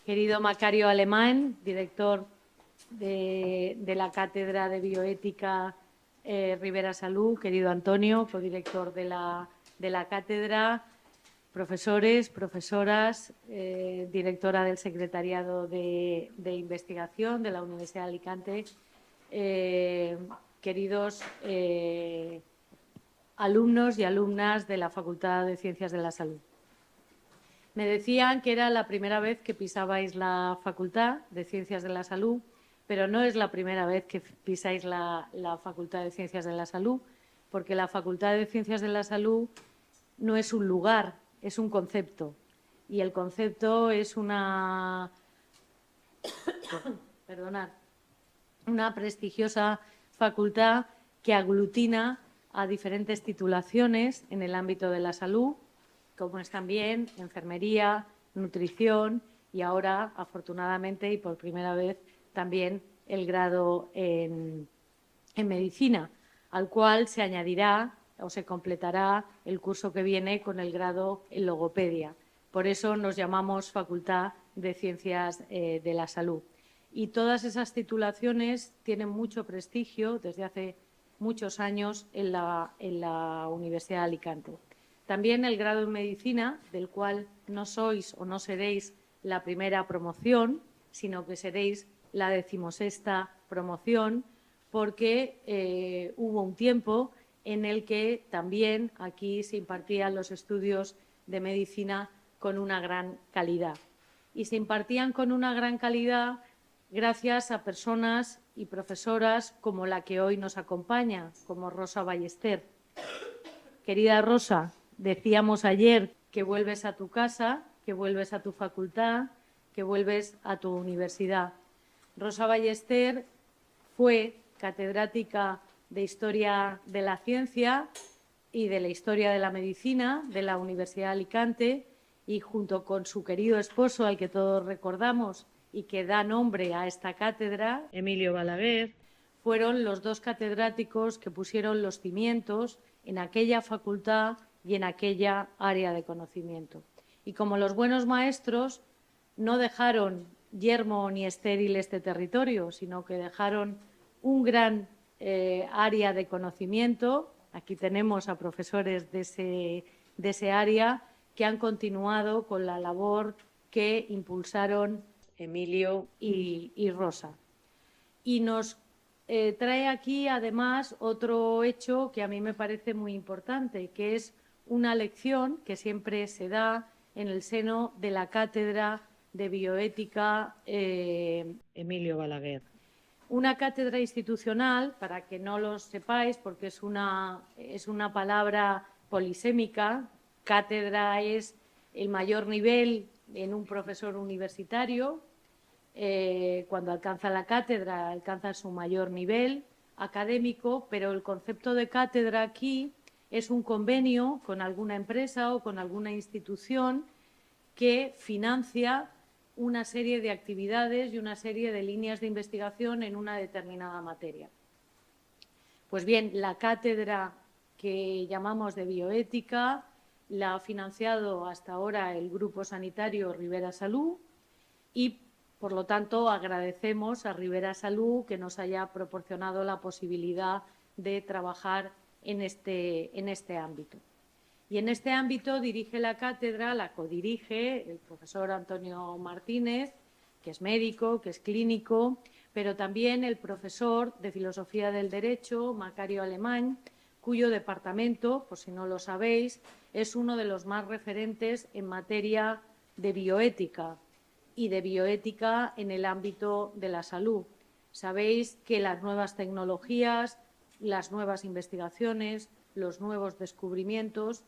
Querido Macario Alemán, director de la Cátedra de Bioética Ribera Salud, querido Antonio, codirector de la cátedra, profesores, profesoras, directora del Secretariado de Investigación de la Universidad de Alicante, queridos alumnos y alumnas de la Facultad de Ciencias de la Salud. Me decían que era la primera vez que pisabais la Facultad de Ciencias de la Salud, pero no es la primera vez que pisáis la Facultad de Ciencias de la Salud, porque la Facultad de Ciencias de la Salud no es un lugar, es un concepto. Y el concepto es una prestigiosa facultad que aglutina a diferentes titulaciones en el ámbito de la salud, como es también enfermería, nutrición y ahora, afortunadamente y por primera vez, también el grado en medicina, al cual se añadirá o se completará el curso que viene con el grado en logopedia. Por eso nos llamamos Facultad de Ciencias de la Salud. Y todas esas titulaciones tienen mucho prestigio desde hace muchos años en la Universidad de Alicante. También el grado en medicina, del cual no sois o no seréis la primera promoción, sino que seréis la 16ª promoción, porque hubo un tiempo en el que también aquí se impartían los estudios de medicina con una gran calidad. Y se impartían con una gran calidad gracias a personas y profesoras como la que hoy nos acompaña, como Rosa Ballester. Querida Rosa, decíamos ayer que vuelves a tu casa, que vuelves a tu facultad, que vuelves a tu universidad. Rosa Ballester fue catedrática de Historia de la Ciencia y de la Historia de la Medicina de la Universidad de Alicante y junto con su querido esposo, al que todos recordamos y que da nombre a esta cátedra, Emilio Balaguer, fueron los dos catedráticos que pusieron los cimientos en aquella facultad y en aquella área de conocimiento. Y como los buenos maestros, no dejaron yermo ni estéril este territorio, sino que dejaron un gran área de conocimiento. Aquí tenemos a profesores de ese área que han continuado con la labor que impulsaron Emilio y Rosa. Y nos trae aquí, además, otro hecho que a mí me parece muy importante, que es una lección que siempre se da en el seno de la Cátedra de Bioética Emilio Balaguer. Una cátedra institucional, para que no lo sepáis, porque es una palabra polisémica. Cátedra es el mayor nivel en un profesor universitario. Cuando alcanza la cátedra, alcanza su mayor nivel académico, pero el concepto de cátedra aquí es un convenio con alguna empresa o con alguna institución que financia una serie de actividades y una serie de líneas de investigación en una determinada materia. Pues bien, la cátedra que llamamos de bioética la ha financiado hasta ahora el Grupo Sanitario Ribera Salud y, por lo tanto, agradecemos a Ribera Salud que nos haya proporcionado la posibilidad de trabajar en este ámbito. Y en este ámbito dirige la cátedra, la codirige el profesor Antonio Martínez, que es médico, que es clínico, pero también el profesor de Filosofía del Derecho, Macario Alemán, cuyo departamento, por si no lo sabéis, es uno de los más referentes en materia de bioética y de bioética en el ámbito de la salud. Sabéis que las nuevas tecnologías, las nuevas investigaciones, los nuevos descubrimientos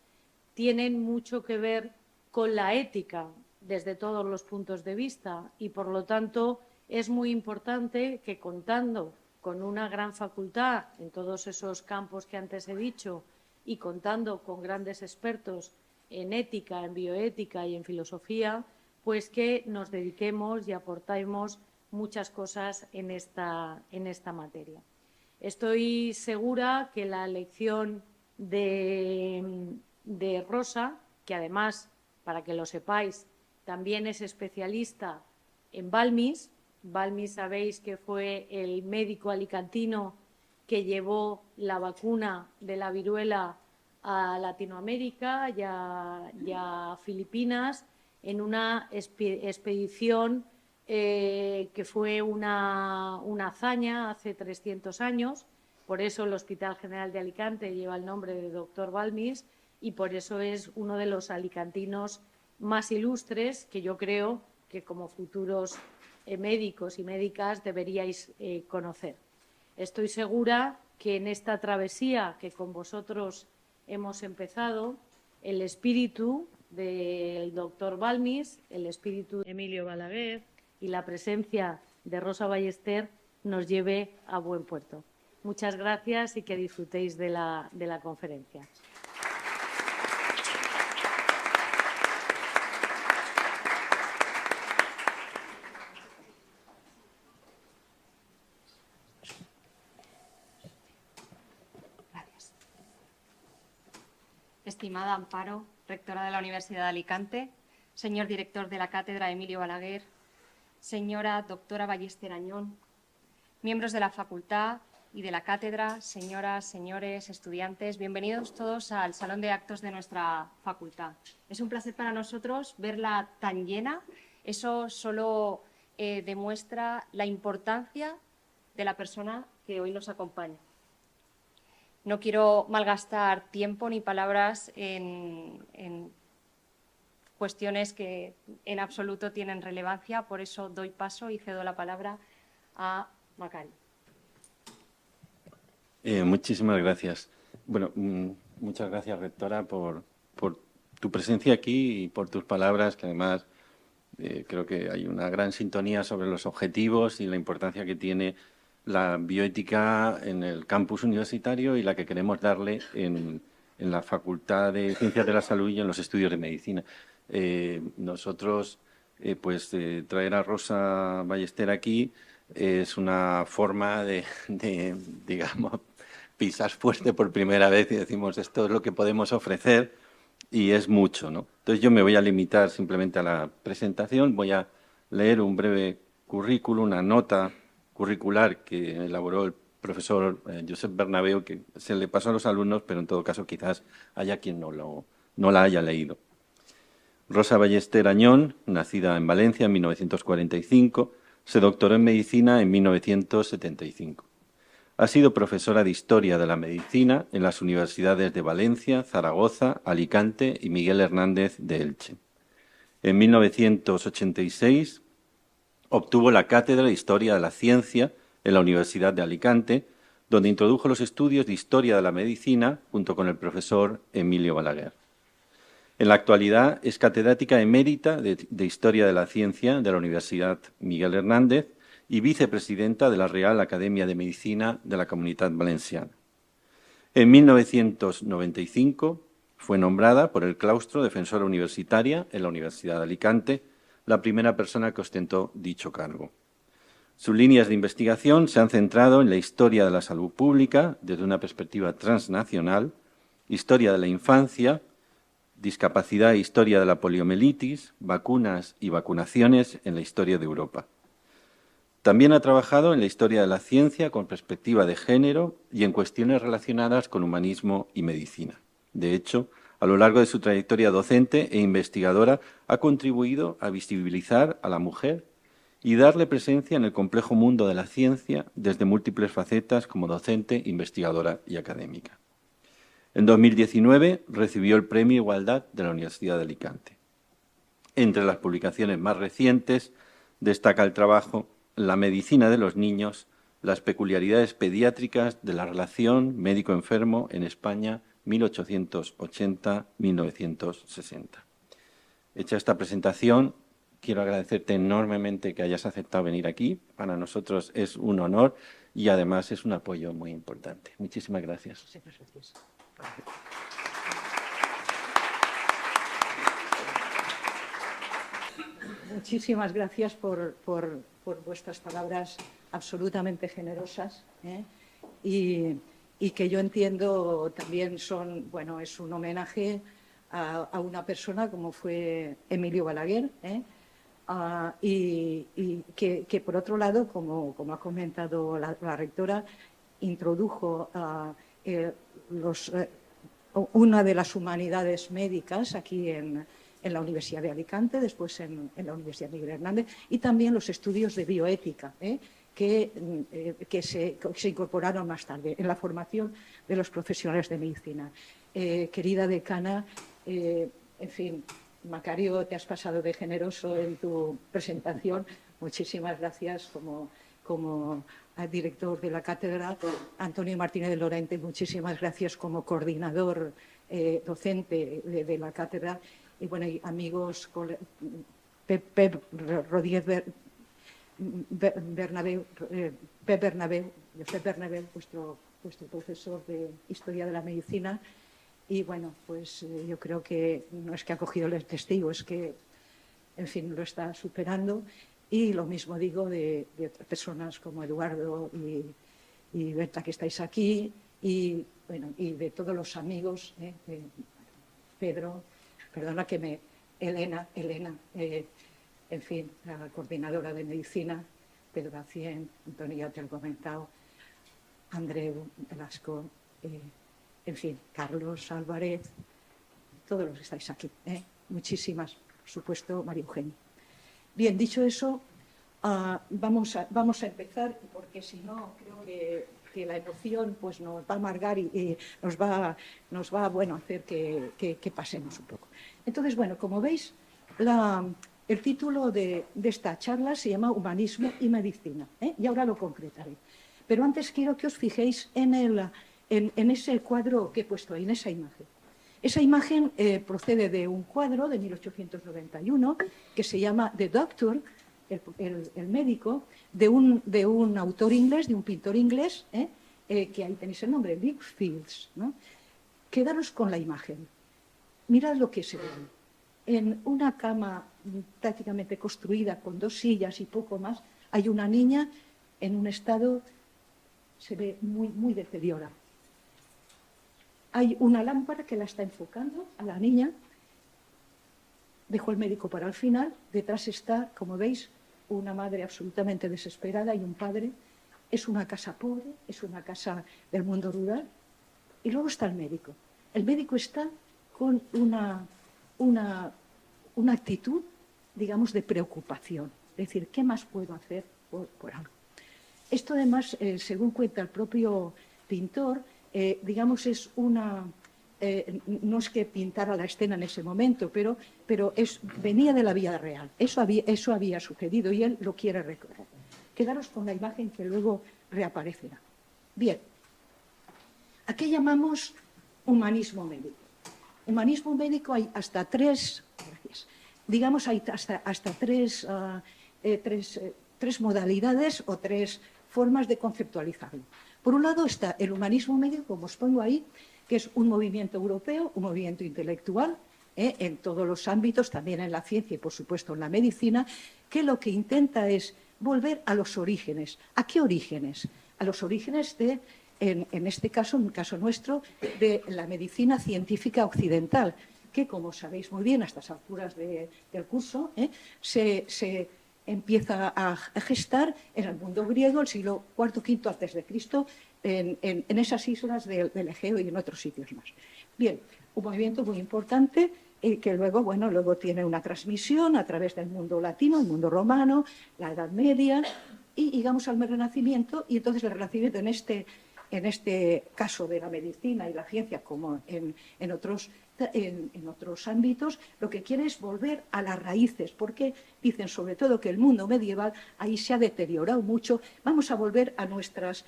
tienen mucho que ver con la ética desde todos los puntos de vista y, por lo tanto, es muy importante que, contando con una gran facultad en todos esos campos que antes he dicho y contando con grandes expertos en ética, en bioética y en filosofía, pues que nos dediquemos y aportemos muchas cosas en esta materia. Estoy segura que la elección de Rosa, que además, para que lo sepáis, también es especialista en Balmis. Balmis, sabéis que fue el médico alicantino que llevó la vacuna de la viruela a Latinoamérica y a Filipinas en una expedición que fue una hazaña hace 300 años. Por eso el Hospital General de Alicante lleva el nombre de Dr. Balmis y por eso es uno de los alicantinos más ilustres que yo creo que como futuros médicos y médicas deberíais conocer. Estoy segura que en esta travesía que con vosotros hemos empezado, el espíritu del doctor Balmis, el espíritu de Emilio Balaguer y la presencia de Rosa Ballester nos lleve a buen puerto. Muchas gracias y que disfrutéis de la conferencia. Gracias. Estimada Amparo, rectora de la Universidad de Alicante, señor director de la Cátedra Emilio Balaguer, señora doctora Ballester Añón, miembros de la Facultad y de la Cátedra, señoras, señores, estudiantes, bienvenidos todos al Salón de Actos de nuestra Facultad. Es un placer para nosotros verla tan llena. Eso solo demuestra la importancia de la persona que hoy nos acompaña. No quiero malgastar tiempo ni palabras en cuestiones que en absoluto tienen relevancia, por eso doy paso y cedo la palabra a Macari. Muchísimas gracias. Bueno, muchas gracias, rectora, por tu presencia aquí y por tus palabras, que además creo que hay una gran sintonía sobre los objetivos y la importancia que tiene la bioética en el campus universitario y la que queremos darle en la Facultad de Ciencias de la Salud y en los estudios de medicina. Nosotros, traer a Rosa Ballester aquí es una forma de digamos, pisar fuerte por primera vez y decimos esto es lo que podemos ofrecer y es mucho, ¿no? Entonces yo me voy a limitar simplemente a la presentación, voy a leer un breve currículum, una nota curricular que elaboró el profesor Josep Bernabeu, que se le pasó a los alumnos, pero en todo caso quizás haya quien no la haya leído. Rosa Ballester Añón, nacida en Valencia en 1945, se doctoró en Medicina en 1975. Ha sido profesora de Historia de la Medicina en las universidades de Valencia, Zaragoza, Alicante y Miguel Hernández de Elche. En 1986 obtuvo la Cátedra de Historia de la Ciencia en la Universidad de Alicante, donde introdujo los estudios de Historia de la Medicina junto con el profesor Emilio Balaguer. En la actualidad es catedrática emérita de Historia de la Ciencia de la Universidad Miguel Hernández y vicepresidenta de la Real Academia de Medicina de la Comunitat Valenciana. En 1995 fue nombrada por el claustro defensora universitaria en la Universidad de Alicante, la primera persona que ostentó dicho cargo. Sus líneas de investigación se han centrado en la historia de la salud pública desde una perspectiva transnacional, historia de la infancia, discapacidad e historia de la poliomielitis, vacunas y vacunaciones en la historia de Europa. También ha trabajado en la historia de la ciencia con perspectiva de género y en cuestiones relacionadas con humanismo y medicina. De hecho, a lo largo de su trayectoria docente e investigadora ha contribuido a visibilizar a la mujer y darle presencia en el complejo mundo de la ciencia desde múltiples facetas como docente, investigadora y académica. En 2019 recibió el Premio Igualdad de la Universidad de Alicante. Entre las publicaciones más recientes destaca el trabajo La medicina de los niños, las peculiaridades pediátricas de la relación médico-enfermo en España 1880-1960. Hecha esta presentación, quiero agradecerte enormemente que hayas aceptado venir aquí. Para nosotros es un honor y además es un apoyo muy importante. Muchísimas gracias. Gracias. Muchísimas gracias por vuestras palabras absolutamente generosas, y que yo entiendo también son, bueno, es un homenaje a una persona como fue Emilio Balaguer, y que, por otro lado, como ha comentado la rectora, introdujo una de las humanidades médicas aquí en la Universidad de Alicante, después en la Universidad Miguel Hernández, y también los estudios de bioética, que se incorporaron más tarde en la formación de los profesionales de medicina. Querida decana, en fin, Macario, te has pasado de generoso en tu presentación. Muchísimas gracias como director de la cátedra. Antonio Martínez de Lorente, muchísimas gracias como coordinador docente de la cátedra. Y bueno, y amigos, Pep Rodríguez Bernabeu, Josep Bernabeu, vuestro profesor de Historia de la Medicina. Y bueno, pues yo creo que no es que ha cogido el testigo, es que, en fin, lo está superando. Y lo mismo digo de otras personas como Eduardo y Berta, que estáis aquí, y bueno, y de todos los amigos, de Pedro, perdona que Elena, en fin, la coordinadora de medicina, Pedro Acien, Antonio, ya te lo he comentado, Andreu Velasco, en fin, Carlos Álvarez, todos los que estáis aquí. Muchísimas, por supuesto, María Eugenia. Bien, dicho eso, vamos a empezar, porque si no, creo que la emoción pues, nos va a amargar y nos va bueno, a hacer que pasemos un poco. Entonces, bueno, como veis, el título de esta charla se llama Humanismo y Medicina, y ahora lo concretaré. Pero antes quiero que os fijéis en ese cuadro que he puesto ahí, en esa imagen. Esa imagen procede de un cuadro de 1891 que se llama The Doctor, el médico, de un autor inglés, de un pintor inglés, que ahí tenéis el nombre, Vic Fields, ¿no? Quedaros con la imagen. Mirad lo que se ve. En una cama prácticamente construida con 2 sillas y poco más, hay una niña en un estado, se ve muy, muy deteriorado. Hay una lámpara que la está enfocando a la niña. Dejo el médico para el final. Detrás está, como veis, una madre absolutamente desesperada y un padre. Es una casa pobre, es una casa del mundo rural. Y luego está el médico. El médico está con una actitud, digamos, de preocupación. Es decir, ¿qué más puedo hacer por algo? Esto, además, según cuenta el propio pintor, digamos, es no es que pintara la escena en ese momento, pero venía de la vida real. Eso había sucedido y él lo quiere recordar. Quedaros con la imagen que luego reaparecerá. Bien, ¿a qué llamamos humanismo médico? Humanismo médico hay hasta tres modalidades o 3 formas de conceptualizarlo. Por un lado está el humanismo médico, como os pongo ahí, que es un movimiento europeo, un movimiento intelectual, en todos los ámbitos, también en la ciencia y, por supuesto, en la medicina, que lo que intenta es volver a los orígenes. ¿A qué orígenes? A los orígenes en este caso, en el caso nuestro, de la medicina científica occidental, que, como sabéis muy bien, a estas alturas del curso, se empieza a gestar en el mundo griego, el siglo IV, V antes de Cristo, en esas islas del Egeo y en otros sitios más. Bien, un movimiento muy importante que luego tiene una transmisión a través del mundo latino, el mundo romano, la Edad Media y llegamos al Renacimiento, y entonces el Renacimiento en este caso de la medicina y la ciencia, como en otros ámbitos, lo que quiere es volver a las raíces, porque dicen sobre todo que el mundo medieval ahí se ha deteriorado mucho. Vamos a volver a nuestras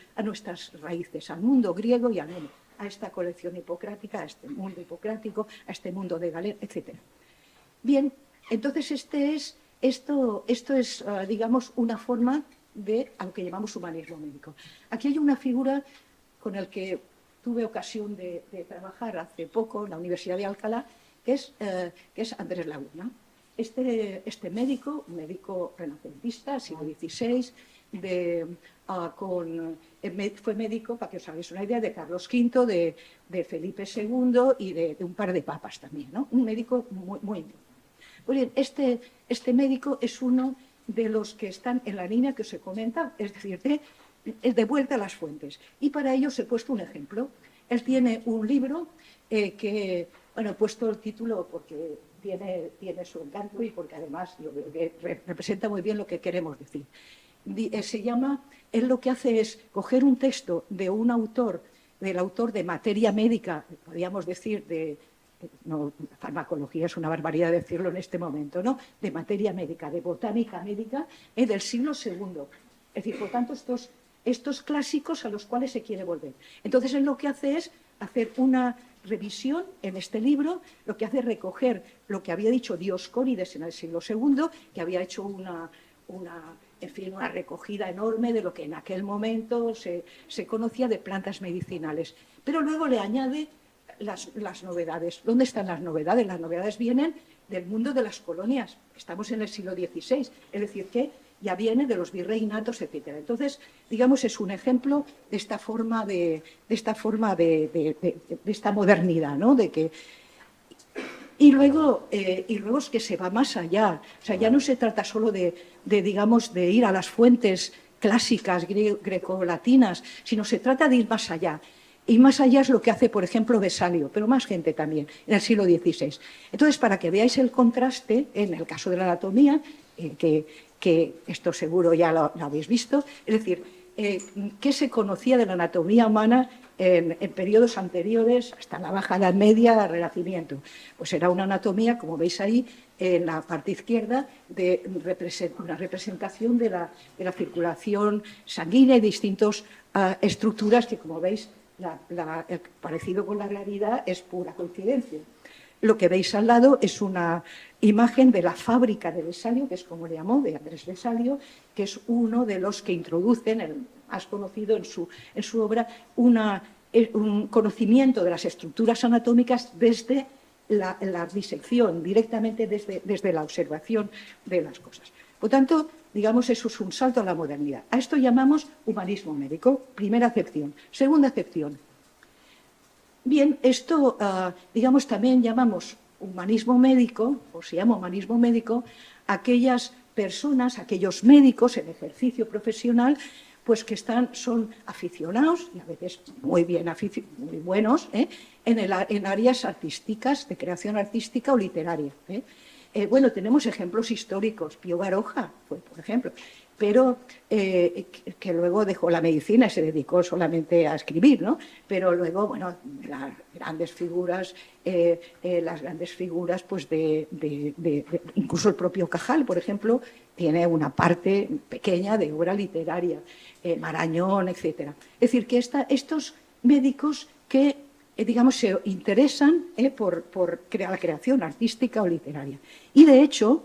raíces, al mundo griego y a esta colección hipocrática, a este mundo hipocrático, a este mundo de Galeno, etc. Bien, entonces esto es, digamos, una forma de a lo que llamamos humanismo médico. Aquí hay una figura con el que tuve ocasión de trabajar hace poco en la Universidad de Alcalá, que es Andrés Laguna. Este médico, un médico renacentista, siglo XVI, fue médico, para que os hagáis una idea, de Carlos V, de Felipe II y de un par de papas también, ¿no? Un médico muy, muy importante. Pues bien, este médico es uno de los que están en la línea que os he comentado, es decir, de vuelta a las fuentes. Y para ello os he puesto un ejemplo. Él tiene un libro que, bueno, he puesto el título porque tiene su encanto y porque además yo creo que representa muy bien lo que queremos decir. Se llama, él lo que hace es coger un texto de un autor, del autor de materia médica, podríamos decir, no, farmacología es una barbaridad decirlo en este momento, ¿no? De materia médica, de botánica médica, del siglo II. Es decir, por tanto, estos clásicos a los cuales se quiere volver. Entonces, él lo que hace es hacer una revisión en este libro, lo que hace es recoger lo que había dicho Dioscórides en el siglo II, que había hecho una recogida enorme de lo que en aquel momento se conocía de plantas medicinales. Pero luego le añade las novedades. ¿Dónde están las novedades? Las novedades vienen del mundo de las colonias. Estamos en el siglo XVI, es decir, que ya viene de los virreinatos, etc. Entonces, digamos, es un ejemplo de esta forma de esta modernidad, ¿no? Y luego es que se va más allá. O sea, ya no se trata solo de ir a las fuentes clásicas grecolatinas, sino se trata de ir más allá. Y más allá es lo que hace, por ejemplo, Vesalio, pero más gente también, en el siglo XVI. Entonces, para que veáis el contraste, en el caso de la anatomía, que esto seguro ya lo habéis visto, es decir, ¿qué se conocía de la anatomía humana en periodos anteriores, hasta la Baja Edad Media, al Renacimiento? Pues era una anatomía, como veis ahí, en la parte izquierda, de una representación de la circulación sanguínea y distintas estructuras que, como veis, el parecido con la realidad es pura coincidencia. Lo que veis al lado es una imagen de la fábrica de Vesalio, que es como le llamó, de Andrés Vesalio, que es uno de los que introducen, el más conocido en su obra, un conocimiento de las estructuras anatómicas desde la disección, directamente desde la observación de las cosas. Por tanto, digamos, eso es un salto a la modernidad. A esto llamamos humanismo médico, primera acepción. Segunda acepción. Bien, esto, digamos, también llamamos humanismo médico, o se llama humanismo médico, aquellas personas, aquellos médicos en ejercicio profesional, pues que son aficionados, y a veces muy buenos, en áreas artísticas, de creación artística o literaria. Bueno, tenemos ejemplos históricos. Pío Baroja fue, por ejemplo, pero que luego dejó la medicina y se dedicó solamente a escribir, ¿no? Pero luego, bueno, las grandes figuras pues incluso el propio Cajal, por ejemplo, tiene una parte pequeña de obra literaria, Marañón, etcétera. Es decir, que estos médicos que digamos, se interesan por la creación artística o literaria. Y, de hecho,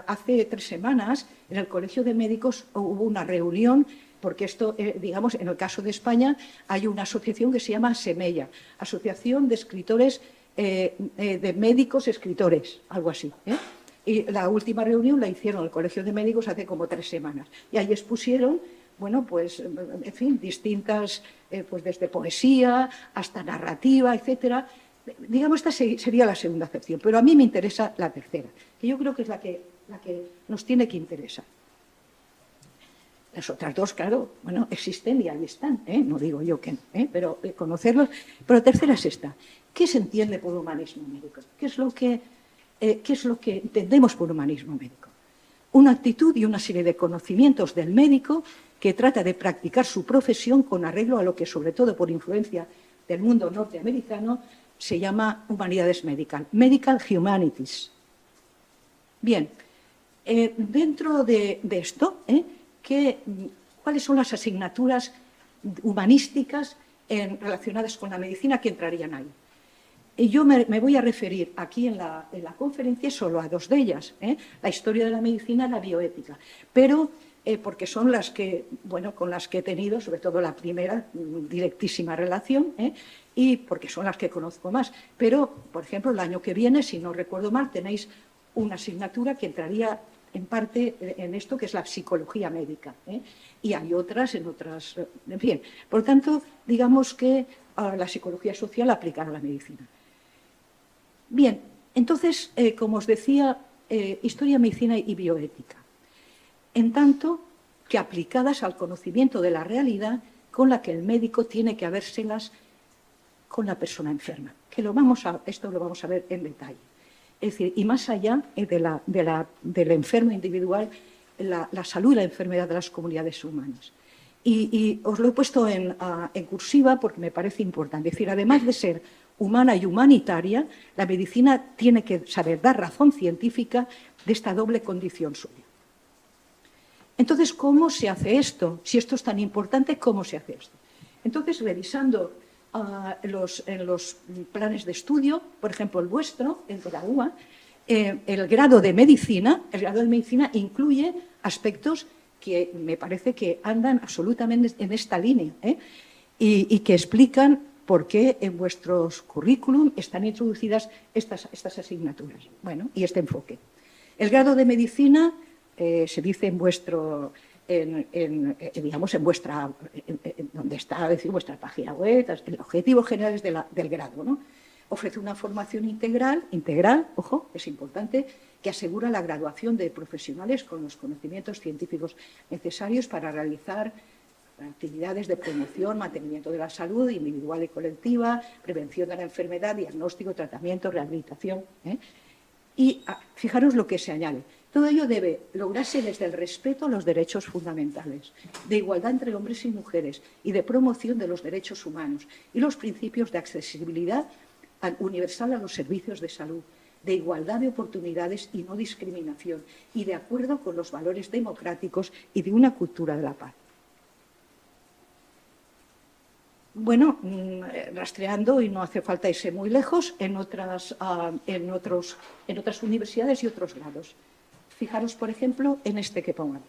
hace 3 semanas, en el Colegio de Médicos hubo una reunión, porque esto, digamos, en el caso de España, hay una asociación que se llama Semella, Asociación de Escritores, de Médicos Escritores, algo así. Y la última reunión la hicieron en el Colegio de Médicos hace como 3 semanas. Y ahí expusieron, bueno, pues, en fin, distintas, pues desde poesía hasta narrativa, etcétera. Digamos, esta sería la segunda acepción, pero a mí me interesa la tercera, que yo creo que es la que nos tiene que interesar. Las otras dos, claro, bueno, existen y ahí están, no digo yo que no, pero conocerlos. Pero la tercera es esta. ¿Qué se entiende por humanismo médico? ¿Qué es lo que entendemos por humanismo médico? Una actitud y una serie de conocimientos del médico que trata de practicar su profesión con arreglo a lo que, sobre todo por influencia del mundo norteamericano, se llama humanidades médicas, medical humanities. Bien, dentro de esto, ¿cuáles son las asignaturas humanísticas relacionadas con la medicina que entrarían ahí? Y yo me voy a referir aquí en la conferencia solo a 2 de ellas, la historia de la medicina y la bioética, pero porque son las que, bueno, con las que he tenido, sobre todo la primera, directísima relación, y porque son las que conozco más. Pero, por ejemplo, el año que viene, si no recuerdo mal, tenéis una asignatura que entraría en parte en esto, que es la psicología médica, y hay otras en otras, en fin. Por lo tanto, digamos que la psicología social aplicar a la medicina. Bien, Entonces, como os decía, historia, medicina y bioética, en tanto que aplicadas al conocimiento de la realidad con la que el médico tiene que habérselas con la persona enferma, que esto lo vamos a ver en detalle. Es decir, y más allá del enfermo individual, la salud y la enfermedad de las comunidades humanas. Y os lo he puesto en cursiva porque me parece importante. Es decir, además de ser humana y humanitaria, la medicina tiene que saber dar razón científica de esta doble condición suya. Entonces, ¿cómo se hace esto? Si esto es tan importante, ¿cómo se hace esto? Entonces, revisando en los planes de estudio, por ejemplo, el vuestro, el de la UA, el grado de medicina incluye aspectos que me parece que andan absolutamente en esta línea, y que explican por qué en vuestros currículum están introducidas estas asignaturas. Bueno, y este enfoque. El grado de medicina se dice en vuestro, donde está vuestra página web, el objetivo general del grado, ¿no? Ofrece una formación integral, ojo, es importante, que asegura la graduación de profesionales con los conocimientos científicos necesarios para realizar actividades de promoción, mantenimiento de la salud individual y colectiva, prevención de la enfermedad, diagnóstico, tratamiento, rehabilitación. Y fijaros lo que se añade. Todo ello debe lograrse desde el respeto a los derechos fundamentales, de igualdad entre hombres y mujeres y de promoción de los derechos humanos y los principios de accesibilidad universal a los servicios de salud, de igualdad de oportunidades y no discriminación, y de acuerdo con los valores democráticos y de una cultura de la paz. Bueno, rastreando, y no hace falta irse muy lejos, en otras universidades y otros grados. Fijaros, por ejemplo, en este que pongan.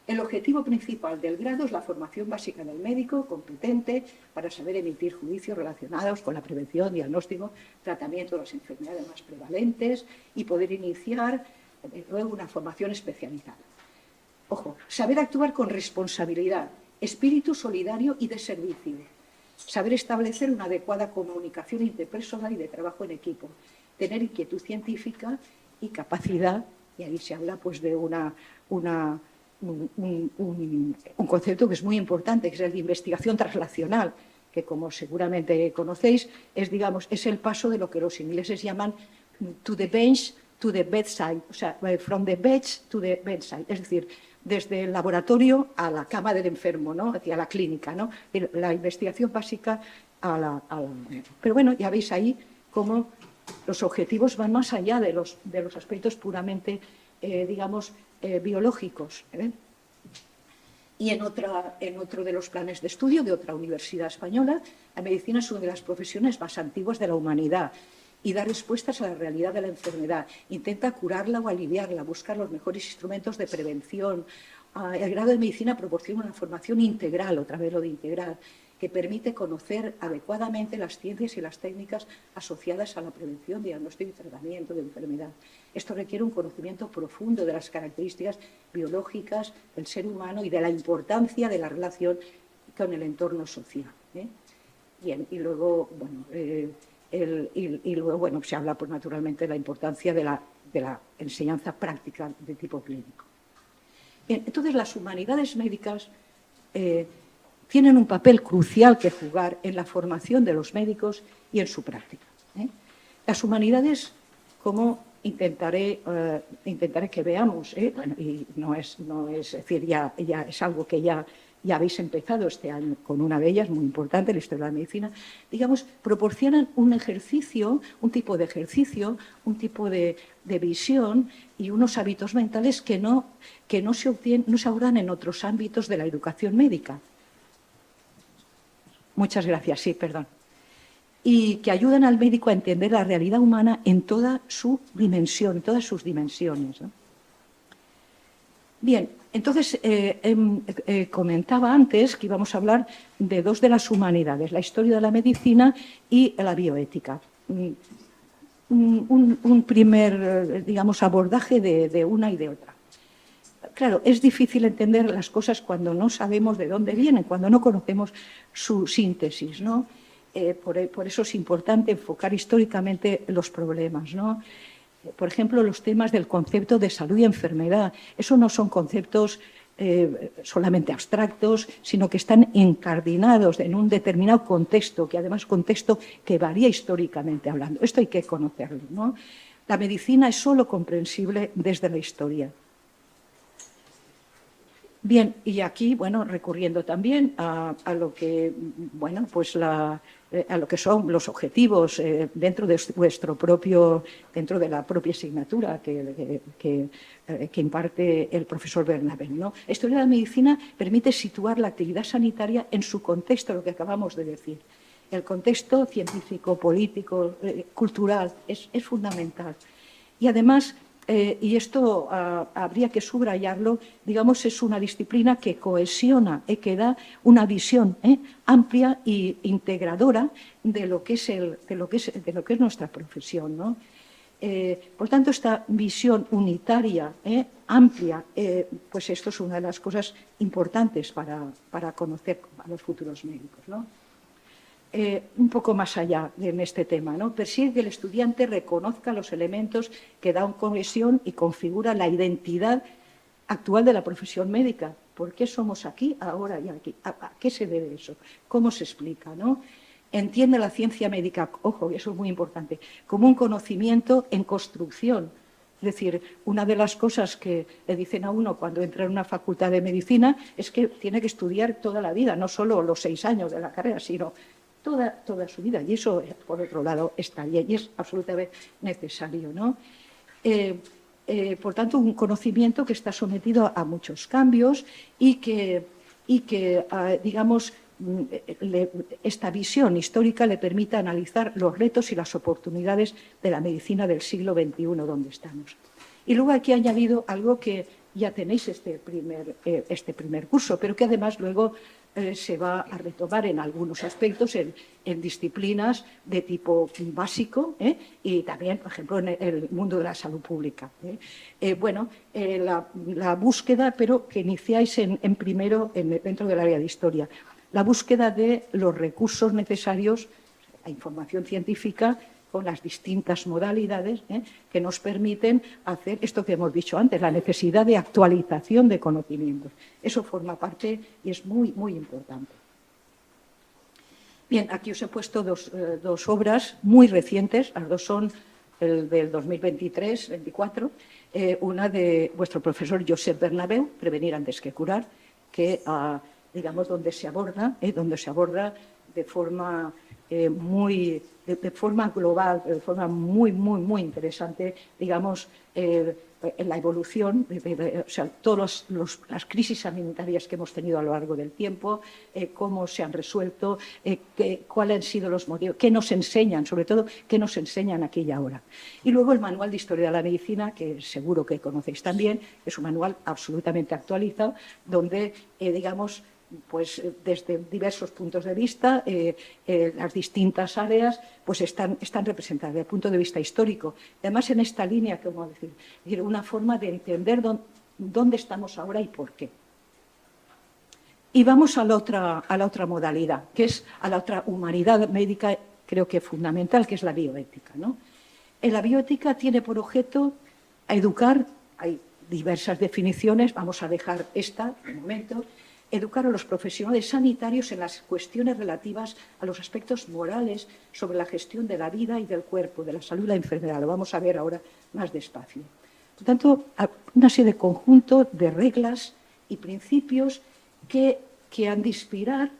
El objetivo principal del grado es la formación básica del médico competente para saber emitir juicios relacionados con la prevención, diagnóstico, tratamiento de las enfermedades más prevalentes y poder iniciar luego una formación especializada. Ojo, saber actuar con responsabilidad, espíritu solidario y de servicio. Saber establecer una adecuada comunicación interpersonal y de trabajo en equipo. Tener inquietud científica y capacidad, y ahí se habla pues de un concepto que es muy importante, que es el de investigación translacional, que como seguramente conocéis, es el paso de lo que los ingleses llaman to the bench to the bedside, o sea, from the bench to the bedside, es decir, desde el laboratorio a la cama del enfermo, ¿no? Hacia la clínica, ¿no? La investigación básica Pero bueno, ya veis ahí cómo los objetivos van más allá de los aspectos puramente, biológicos. Y en otro de los planes de estudio de otra universidad española, la medicina es una de las profesiones más antiguas de la humanidad y da respuestas a la realidad de la enfermedad. Intenta curarla o aliviarla, buscar los mejores instrumentos de prevención. El grado de medicina proporciona una formación integral, otra vez lo de integral, que permite conocer adecuadamente las ciencias y las técnicas asociadas a la prevención, diagnóstico y tratamiento de enfermedad. Esto requiere un conocimiento profundo de las características biológicas del ser humano y de la importancia de la relación con el entorno social. Bien, y luego, se habla, pues, naturalmente, de la importancia de la enseñanza práctica de tipo clínico. Bien, entonces, las humanidades médicas tienen un papel crucial que jugar en la formación de los médicos y en su práctica. Las humanidades, como intentaré que veamos, y no es decir, ya es algo que ya habéis empezado este año con una de ellas, muy importante, la historia de la medicina, proporcionan un ejercicio, un tipo de ejercicio, un tipo de visión y unos hábitos mentales que no se abordan en otros ámbitos de la educación médica. Muchas gracias, sí, perdón. Y que ayudan al médico a entender la realidad humana en toda su dimensión, todas sus dimensiones, ¿no? Bien, entonces comentaba antes que íbamos a hablar de dos de las humanidades, la historia de la medicina y la bioética. Un primer, abordaje de una y de otra. Claro, es difícil entender las cosas cuando no sabemos de dónde vienen, cuando no conocemos su síntesis, ¿no? por eso es importante enfocar históricamente los problemas, ¿no? Por ejemplo, los temas del concepto de salud y enfermedad. Eso no son conceptos solamente abstractos, sino que están incardinados en un determinado contexto, que además es contexto que varía históricamente hablando. Esto hay que conocerlo, ¿no? La medicina es solo comprensible desde la historia. Bien, y aquí, bueno, recurriendo también a lo que, bueno, pues a lo que son los objetivos dentro de dentro de la propia asignatura que imparte el profesor Bernabé, ¿no? La historia de la medicina permite situar la actividad sanitaria en su contexto, lo que acabamos de decir. El contexto científico, político, cultural es fundamental. Y además, y esto habría que subrayarlo, digamos, es una disciplina que cohesiona, que da una visión amplia e integradora de lo que es nuestra profesión, ¿no? Por tanto, esta visión unitaria, amplia, pues esto es una de las cosas importantes para conocer a los futuros médicos, ¿no? Un poco más allá en este tema, ¿no? Persigue que el estudiante reconozca los elementos que dan cohesión y configura la identidad actual de la profesión médica. ¿Por qué somos aquí, ahora y aquí? ¿A qué se debe eso? ¿Cómo se explica, no? Entiende la ciencia médica, ojo, y eso es muy importante, como un conocimiento en construcción. Es decir, una de las cosas que le dicen a uno cuando entra en una facultad de medicina es que tiene que estudiar toda la vida, no solo los 6 años de la carrera, sino toda su vida. Y eso, por otro lado, está bien y es absolutamente necesario, ¿no? Por tanto, un conocimiento que está sometido a muchos cambios y que digamos, esta visión histórica le permite analizar los retos y las oportunidades de la medicina del siglo XXI donde estamos. Y luego aquí he añadido algo que ya tenéis este primer curso, pero que además luego se va a retomar en algunos aspectos en disciplinas de tipo básico y también, por ejemplo, en el mundo de la salud pública. La búsqueda, pero que iniciáis primero dentro del área de historia, la búsqueda de los recursos necesarios, la información científica, con las distintas modalidades que nos permiten hacer esto que hemos dicho antes, la necesidad de actualización de conocimientos. Eso forma parte y es muy, muy importante. Bien, aquí os he puesto dos obras muy recientes, las dos son el del 2023-24, una de vuestro profesor Josep Bernabeu, Prevenir antes que curar, que, digamos, donde se aborda de forma de forma global, de forma muy, muy, muy interesante, digamos, la evolución, o sea, todas las crisis sanitarias que hemos tenido a lo largo del tiempo, cómo se han resuelto, cuáles han sido los motivos, qué nos enseñan, sobre todo, qué nos enseñan aquí y ahora. Y luego el Manual de Historia de la Medicina, que seguro que conocéis también, es un manual absolutamente actualizado, donde, digamos, pues desde diversos puntos de vista, las distintas áreas pues están representadas desde el punto de vista histórico. Además, en esta línea, ¿cómo decir? Es decir, una forma de entender dónde estamos ahora y por qué. Y vamos a la otra modalidad, que es a la otra humanidad médica, creo que fundamental, que es la bioética, ¿no? La bioética tiene por objeto educar, hay diversas definiciones, vamos a dejar esta de momento, educar a los profesionales sanitarios en las cuestiones relativas a los aspectos morales sobre la gestión de la vida y del cuerpo, de la salud y la enfermedad. Lo vamos a ver ahora más despacio. Por tanto, una serie de conjuntos de reglas y principios que han de inspirar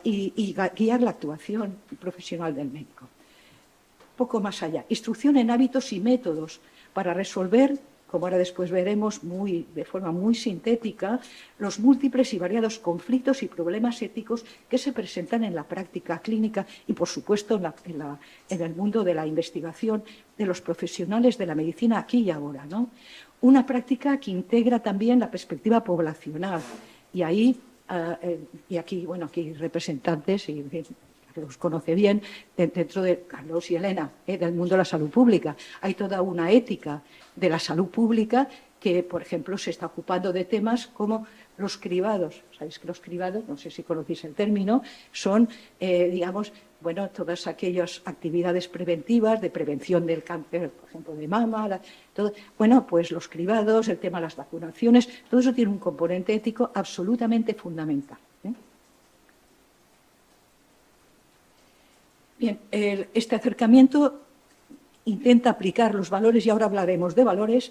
y guiar la actuación profesional del médico. Un poco más allá, instrucción en hábitos y métodos para resolver, como ahora después veremos de forma muy sintética, los múltiples y variados conflictos y problemas éticos que se presentan en la práctica clínica y, por supuesto, en el mundo de la investigación de los profesionales de la medicina aquí y ahora, ¿no? Una práctica que integra también la perspectiva poblacional. Y ahí, y aquí, bueno, aquí representantes, y los conoce bien, dentro de Carlos y Elena, del mundo de la salud pública. Hay toda una ética de la salud pública que, por ejemplo, se está ocupando de temas como los cribados. Sabéis que los cribados, no sé si conocéis el término, son, digamos, bueno, todas aquellas actividades preventivas de prevención del cáncer, por ejemplo, de mama, todo. Bueno, pues los cribados, el tema de las vacunaciones, todo eso tiene un componente ético absolutamente fundamental. Bien, este acercamiento intenta aplicar los valores, y ahora hablaremos de valores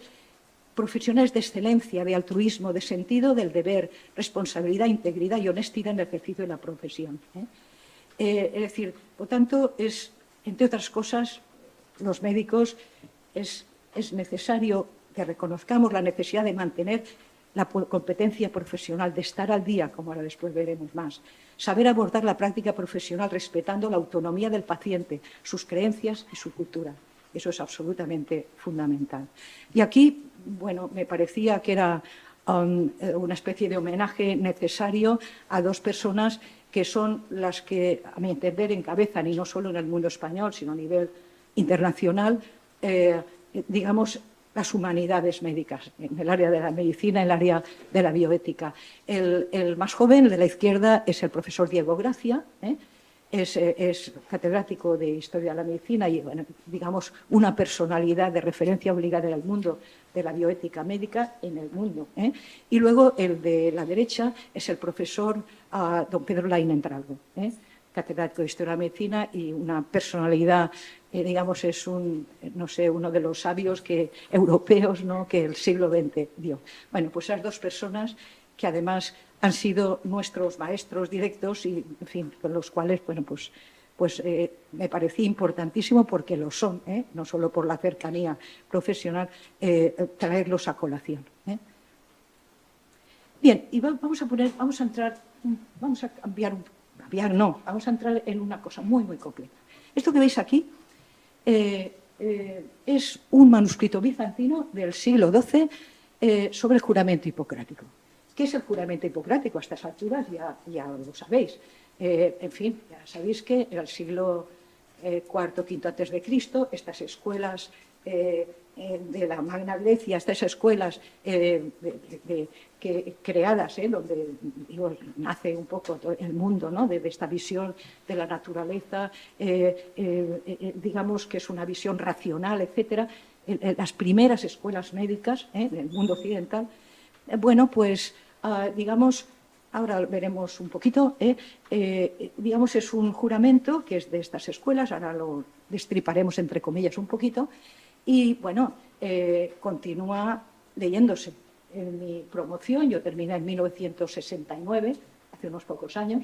profesionales de excelencia, de altruismo, de sentido del deber, responsabilidad, integridad y honestidad en el ejercicio de la profesión. Es decir, por tanto, entre otras cosas, los médicos es necesario que reconozcamos la necesidad de mantener la competencia profesional, de estar al día, como ahora después veremos más, saber abordar la práctica profesional respetando la autonomía del paciente, sus creencias y su cultura. Eso es absolutamente fundamental. Y aquí, bueno, me parecía que era una especie de homenaje necesario a dos personas que son las que, a mi entender, encabezan, y no solo en el mundo español, sino a nivel internacional, digamos, las humanidades médicas, en el área de la medicina, en el área de la bioética. El más joven, el de la izquierda, es el profesor Diego Gracia, es catedrático de Historia de la Medicina y, bueno, digamos, una personalidad de referencia obligada en el mundo de la bioética médica en el mundo. Y luego el de la derecha es el profesor don Pedro Laín Entralgo, catedrático de Historia de la Medicina y una personalidad, digamos, es uno de los sabios europeos, ¿no?, que el siglo XX dio. Bueno, pues esas dos personas que además han sido nuestros maestros directos y, en fin, con los cuales, bueno, pues me parecía importantísimo porque lo son, no solo por la cercanía profesional, traerlos a colación. Bien, y vamos a entrar en una cosa muy, muy compleja. Esto que veis aquí es un manuscrito bizantino del siglo XII sobre el juramento hipocrático. ¿Qué es el juramento hipocrático? A estas alturas ya lo sabéis. En fin, ya sabéis que en el siglo IV, V antes de Cristo, estas escuelas de la Magna Grecia, estas escuelas creadas, donde nace un poco el mundo, ¿no?, de esta visión de la naturaleza, digamos que es una visión racional, etcétera. Las primeras escuelas médicas del mundo occidental, bueno, pues digamos, ahora veremos un poquito, digamos, es un juramento que es de estas escuelas, ahora lo destriparemos entre comillas un poquito, y bueno, continúa leyéndose. En mi promoción, yo terminé en 1969, hace unos pocos años,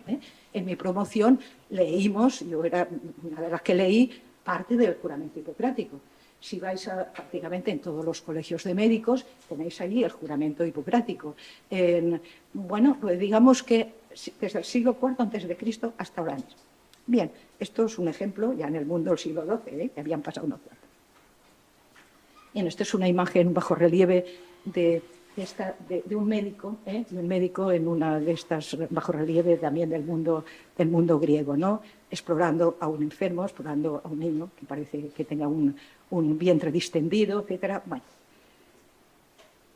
en mi promoción leímos, yo era una de las que leí parte del juramento hipocrático. Si vais prácticamente en todos los colegios de médicos, tenéis allí el juramento hipocrático. Bueno, pues digamos que desde el siglo IV antes de Cristo hasta ahora mismo. Bien, esto es un ejemplo ya en el mundo del siglo XII, que habían pasado unos cuantos. Bien, esta es una imagen bajo relieve de un médico, en una de estas bajo relieve también del mundo griego, ¿no?, explorando a un enfermo, explorando a un niño que parece que tenga un vientre distendido, etcétera. Bueno,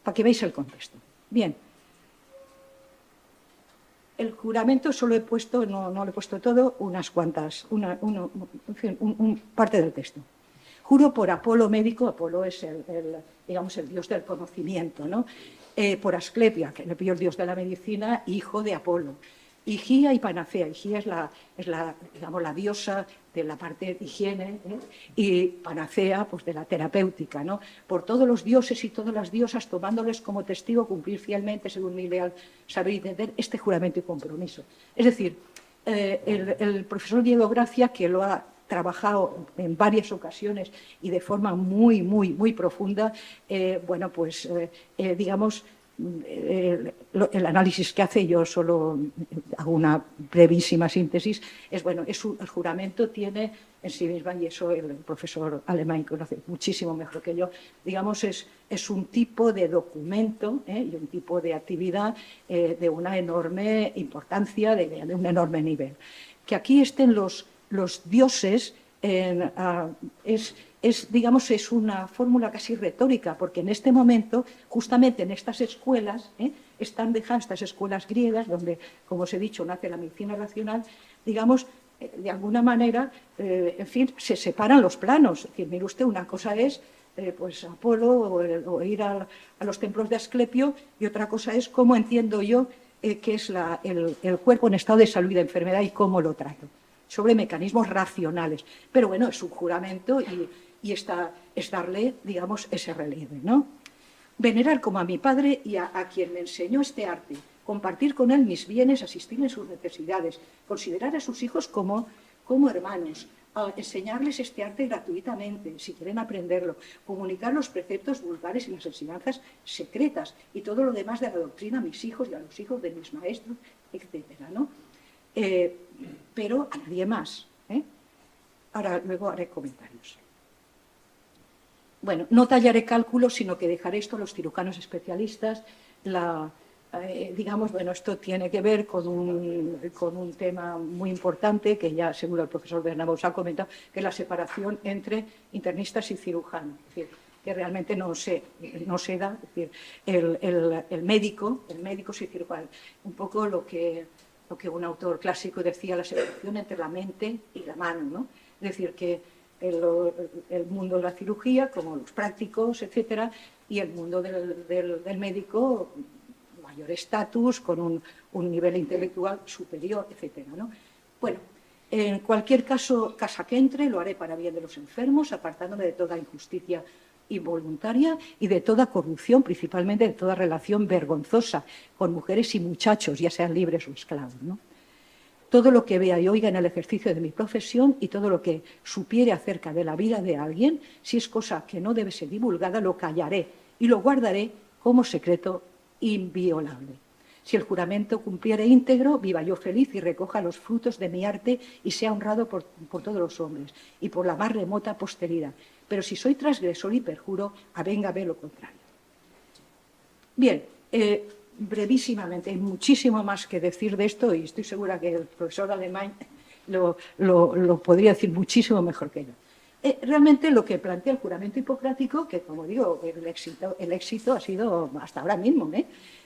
para que veáis el contexto. Bien, el juramento solo he puesto, no lo he puesto todo, unas cuantas, en fin, parte del texto. Juro por Apolo médico, Apolo es digamos, el dios del conocimiento, ¿no? Por Asclepia, que es el dios de la medicina, hijo de Apolo. Higía y Panacea. Higía es la diosa de la parte de higiene, y Panacea, pues, de la terapéutica, ¿no? Por todos los dioses y todas las diosas, tomándoles como testigo, cumplir fielmente, según mi ideal saber y entender, este juramento y compromiso. Es decir, el profesor Diego Gracia, que lo ha trabajado en varias ocasiones y de forma muy, muy, muy profunda, bueno, pues, digamos, el análisis que hace, yo solo hago una brevísima síntesis, es, bueno, el juramento tiene en sí misma, y eso el profesor Alemán conoce muchísimo mejor que yo, digamos, es un tipo de documento y un tipo de actividad de una enorme importancia, de un enorme nivel. Que aquí estén los dioses es digamos, es una fórmula casi retórica, porque en este momento, justamente en estas escuelas, están dejando estas escuelas griegas, donde, como os he dicho, nace la medicina racional, digamos, de alguna manera, en fin, se separan los planos. Es decir, mire usted, una cosa es pues Apolo o ir a los templos de Asclepio, y otra cosa es cómo entiendo yo qué es el cuerpo en estado de salud y de enfermedad y cómo lo trato, sobre mecanismos racionales. Pero bueno, es un juramento y es darle, digamos, ese relieve, ¿no? Venerar como a mi padre y a quien me enseñó este arte, compartir con él mis bienes, asistir en sus necesidades, considerar a sus hijos como hermanos, enseñarles este arte gratuitamente, si quieren aprenderlo, comunicar los preceptos vulgares y las enseñanzas secretas y todo lo demás de la doctrina a mis hijos y a los hijos de mis maestros, etcétera, ¿no? Pero a nadie más. Ahora, luego haré comentarios. Bueno, no tallaré cálculos, sino que dejaré esto a los cirujanos especialistas. Digamos, bueno, esto tiene que ver con un tema muy importante que ya seguro el profesor Bernabé os ha comentado, que es la separación entre internistas y cirujanos. Es decir, que realmente no se da. Es decir, el médico sí cirujano. Un poco lo que un autor clásico decía, la separación entre la mente y la mano, ¿no? Es decir, que el mundo de la cirugía, como los prácticos, etcétera, y el mundo del médico, mayor estatus, con un nivel intelectual superior, etcétera, ¿no? Bueno, en cualquier caso, casa que entre, lo haré para bien de los enfermos, apartándome de toda injusticia involuntaria y de toda corrupción, principalmente de toda relación vergonzosa con mujeres y muchachos, ya sean libres o esclavos, ¿no? Todo lo que vea y oiga en el ejercicio de mi profesión y todo lo que supiere acerca de la vida de alguien, si es cosa que no debe ser divulgada, lo callaré y lo guardaré como secreto inviolable. Si el juramento cumpliere íntegro, viva yo feliz y recoja los frutos de mi arte y sea honrado por todos los hombres y por la más remota posteridad. Pero si soy transgresor y perjuro, avéngame lo contrario. Bien, brevísimamente, hay muchísimo más que decir de esto y estoy segura que el profesor Alemán lo podría decir muchísimo mejor que yo. Realmente lo que plantea el juramento hipocrático, que como digo, el éxito ha sido hasta ahora mismo,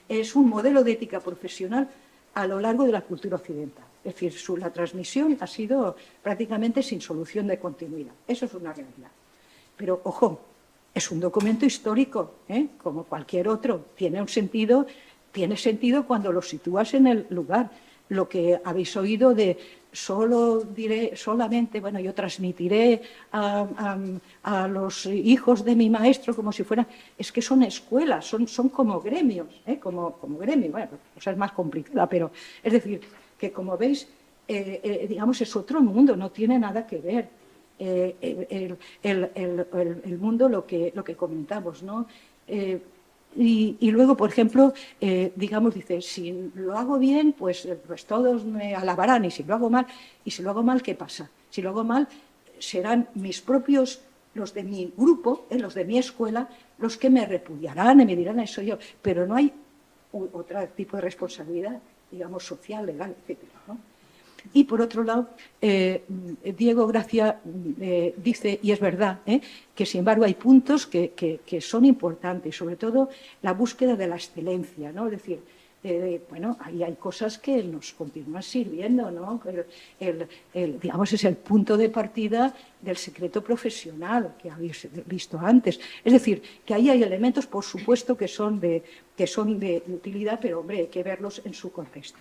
es un modelo de ética profesional a lo largo de la cultura occidental. Es decir, la transmisión ha sido prácticamente sin solución de continuidad. Eso es una realidad. Pero, ojo, es un documento histórico, como cualquier otro. Tiene sentido cuando lo sitúas en el lugar. Lo que habéis oído de solamente, bueno, yo transmitiré a los hijos de mi maestro como si fueran, es que son escuelas, son como gremios, como gremios. Bueno, la cosa es más complicada, pero es decir, que como veis, digamos, es otro mundo, no tiene nada que ver. El mundo, lo que comentamos, ¿no? Y luego, por ejemplo, digamos, dice, si lo hago bien, pues todos me alabarán, y si lo hago mal, ¿qué pasa? Si lo hago mal, serán mis propios, los de mi grupo, los de mi escuela, los que me repudiarán y me dirán, eso yo, pero no hay otro tipo de responsabilidad, digamos, social, legal, etcétera, ¿no? Y por otro lado, Diego Gracia dice, y es verdad, que sin embargo hay puntos que son importantes, sobre todo la búsqueda de la excelencia, ¿no? Es decir, bueno, ahí hay cosas que nos continúan sirviendo, ¿no? Digamos, es el punto de partida del secreto profesional que habéis visto antes. Es decir, que ahí hay elementos, por supuesto, que son de utilidad, pero, hombre, hay que verlos en su contexto.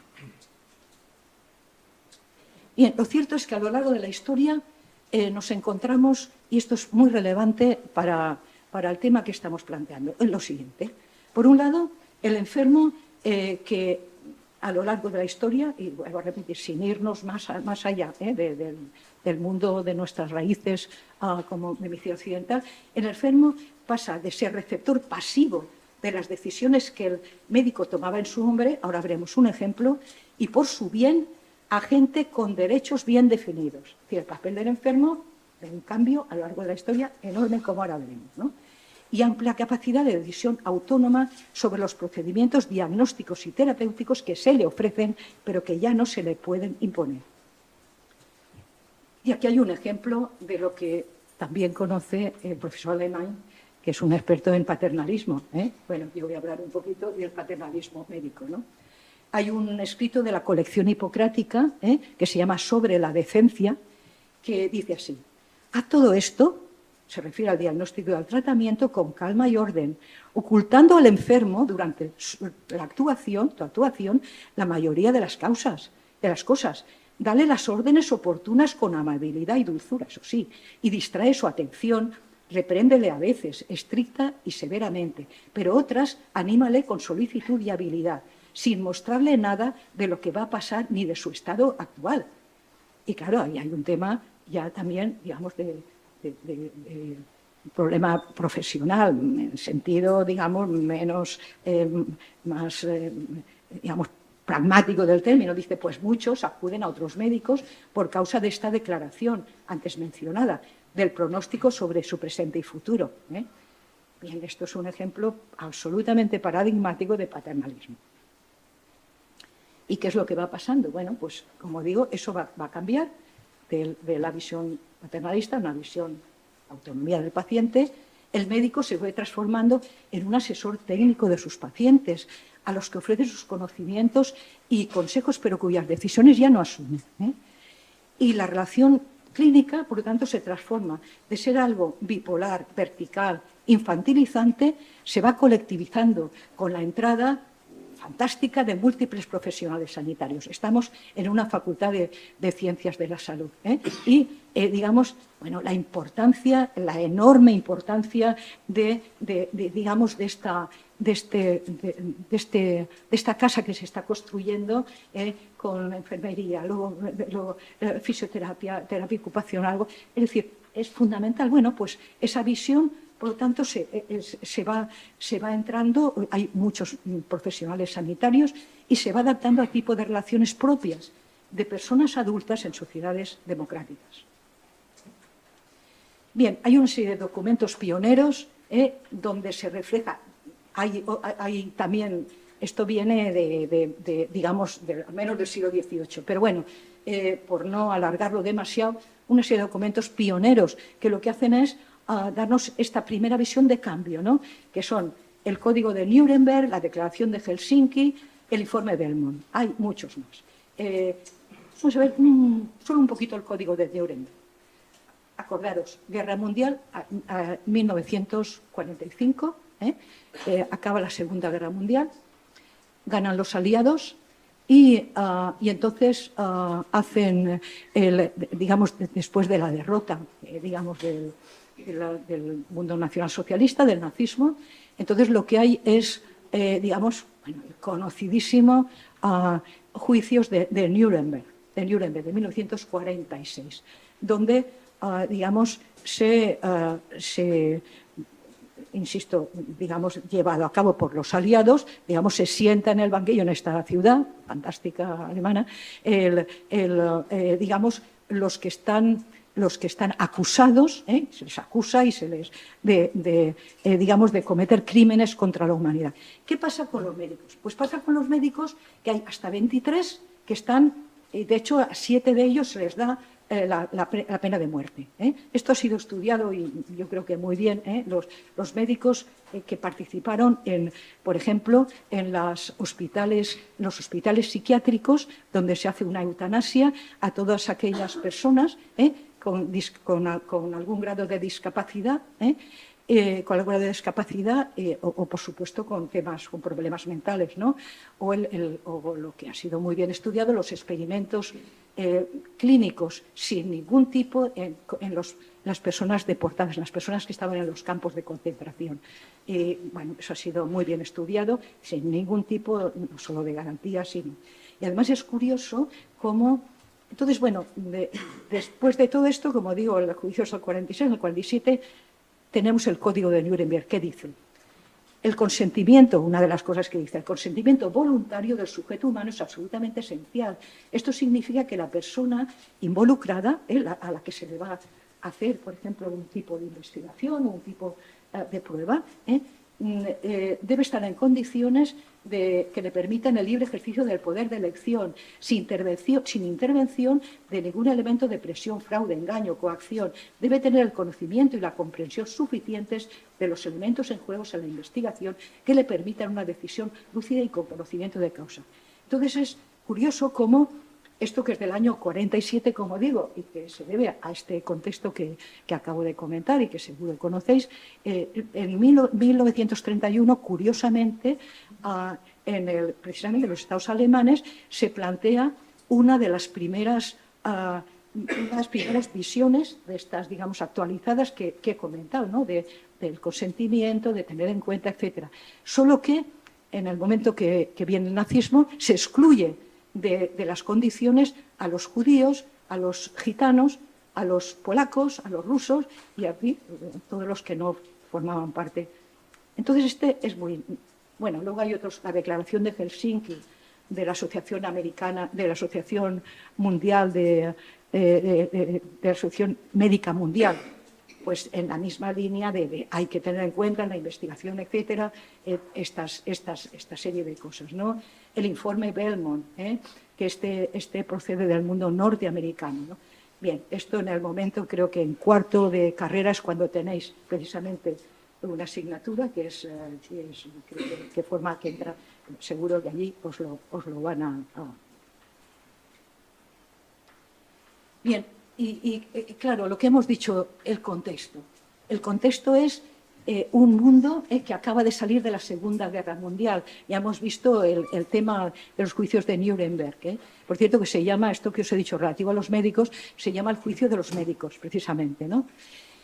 Bien, lo cierto es que a lo largo de la historia nos encontramos, y esto es muy relevante para el tema que estamos planteando, en lo siguiente. Por un lado, el enfermo que a lo largo de la historia, y vuelvo a repetir, sin irnos más allá del mundo de nuestras raíces como medicina occidental, el enfermo pasa de ser receptor pasivo de las decisiones que el médico tomaba en su nombre, ahora veremos un ejemplo, y por su bien, agente con derechos bien definidos. Es decir, el papel del enfermo, de un cambio a lo largo de la historia enorme, como ahora veremos, ¿no? Y amplia capacidad de decisión autónoma sobre los procedimientos diagnósticos y terapéuticos que se le ofrecen, pero que ya no se le pueden imponer. Y aquí hay un ejemplo de lo que también conoce el profesor Alemán, que es un experto en paternalismo. Bueno, yo voy a hablar un poquito del paternalismo médico, ¿no? Hay un escrito de la colección hipocrática que se llama Sobre la decencia, que dice así: a todo esto, se refiere al diagnóstico y al tratamiento, con calma y orden, ocultando al enfermo durante tu actuación, la mayoría de las cosas. Dale las órdenes oportunas con amabilidad y dulzura, eso sí, y distrae su atención, repréndele a veces, estricta y severamente, pero otras anímale con solicitud y habilidad, sin mostrarle nada de lo que va a pasar ni de su estado actual. Y claro, ahí hay un tema ya también, digamos, de problema profesional, en sentido, digamos, menos, más, digamos, pragmático del término. Dice, pues muchos acuden a otros médicos por causa de esta declaración antes mencionada, del pronóstico sobre su presente y futuro. Bien, esto es un ejemplo absolutamente paradigmático de paternalismo. ¿Y qué es lo que va pasando? Bueno, pues como digo, eso va a cambiar de la visión paternalista a una visión autonomía del paciente. El médico se fue transformando en un asesor técnico de sus pacientes, a los que ofrece sus conocimientos y consejos, pero cuyas decisiones ya no asume. Y la relación clínica, por lo tanto, se transforma de ser algo bipolar, vertical, infantilizante, se va colectivizando con la entrada fantástica de múltiples profesionales sanitarios. Estamos en una facultad de ciencias de la salud. Y, digamos, bueno, la importancia, la enorme importancia digamos, de esta casa que se está construyendo con enfermería, luego fisioterapia, terapia ocupacional, es decir, es fundamental. Bueno, pues esa visión, por lo tanto, se va entrando, hay muchos profesionales sanitarios y se va adaptando al tipo de relaciones propias de personas adultas en sociedades democráticas. Bien, hay una serie de documentos pioneros donde se refleja, hay también, esto viene digamos, al menos del siglo XVIII, pero bueno, por no alargarlo demasiado, una serie de documentos pioneros que lo que hacen es darnos esta primera visión de cambio, ¿no? Que son el Código de Nuremberg, la Declaración de Helsinki, el Informe Belmont. Hay muchos más. Vamos a ver solo un poquito el Código de Nuremberg. Acordaros, Guerra Mundial, 1945, acaba la Segunda Guerra Mundial, ganan los aliados y entonces hacen, digamos, después de la derrota, digamos, del mundo nacionalsocialista, del nazismo, entonces lo que hay es, digamos, bueno, el conocidísimo juicios de Nuremberg, de 1946, donde, digamos, insisto, digamos, llevado a cabo por los aliados, digamos, se sienta en el banquillo en esta ciudad fantástica alemana, digamos, los que están acusados, se les acusa y se les digamos, de cometer crímenes contra la humanidad. ¿Qué pasa con los médicos? Pues pasa con los médicos que hay hasta 23 que están, de hecho, a 7 de ellos se les da la pena de muerte. Esto ha sido estudiado y yo creo que muy bien. Los médicos que participaron, por ejemplo, en los hospitales psiquiátricos, donde se hace una eutanasia a todas aquellas personas con algún grado de discapacidad, o por supuesto con problemas mentales, ¿no? O lo que ha sido muy bien estudiado, los experimentos clínicos sin ningún tipo en las personas deportadas, las personas que estaban en los campos de concentración. Bueno, eso ha sido muy bien estudiado, sin ningún tipo, no solo de garantía, sino... Y además es curioso cómo... Entonces, bueno, después de todo esto, como digo, el juicio es el 46, el 47, tenemos el Código de Nuremberg. ¿Qué dice? El consentimiento, una de las cosas que dice, el consentimiento voluntario del sujeto humano es absolutamente esencial. Esto significa que la persona involucrada, a la que se le va a hacer, por ejemplo, un tipo de investigación o un tipo de prueba, debe estar en condiciones que le permitan el libre ejercicio del poder de elección, sin intervención de ningún elemento de presión, fraude, engaño, coacción. Debe tener el conocimiento y la comprensión suficientes de los elementos en juego en la investigación que le permitan una decisión lúcida y con conocimiento de causa. Entonces es curioso cómo esto, que es del año 47, como digo, y que se debe a este contexto que acabo de comentar y que seguro conocéis, en 1931, curiosamente, precisamente en los Estados alemanes, se plantea una de las primeras visiones de estas, digamos, actualizadas que he comentado, ¿no? Del consentimiento, de tener en cuenta, etcétera. Solo que en el momento que viene el nazismo se excluye de las condiciones a los judíos, a los gitanos, a los polacos, a los rusos y a todos los que no formaban parte. Entonces este es muy... Bueno, luego hay otros, la Declaración de Helsinki, de la Asociación Americana, de la Asociación Mundial, de la Asociación Médica Mundial, pues en la misma línea de hay que tener en cuenta en la investigación, etcétera, esta serie de cosas, ¿no? El informe Belmont, que este procede del mundo norteamericano, ¿no? Bien, esto en el momento, creo que en cuarto de carrera es cuando tenéis precisamente una asignatura que forma que entra, seguro que allí os lo van a... Bien. Y claro, lo que hemos dicho, el contexto. El contexto es un mundo que acaba de salir de la Segunda Guerra Mundial. Ya hemos visto el tema de los juicios de Nuremberg. Por cierto, que se llama, esto que os he dicho relativo a los médicos, se llama el juicio de los médicos, precisamente, ¿no?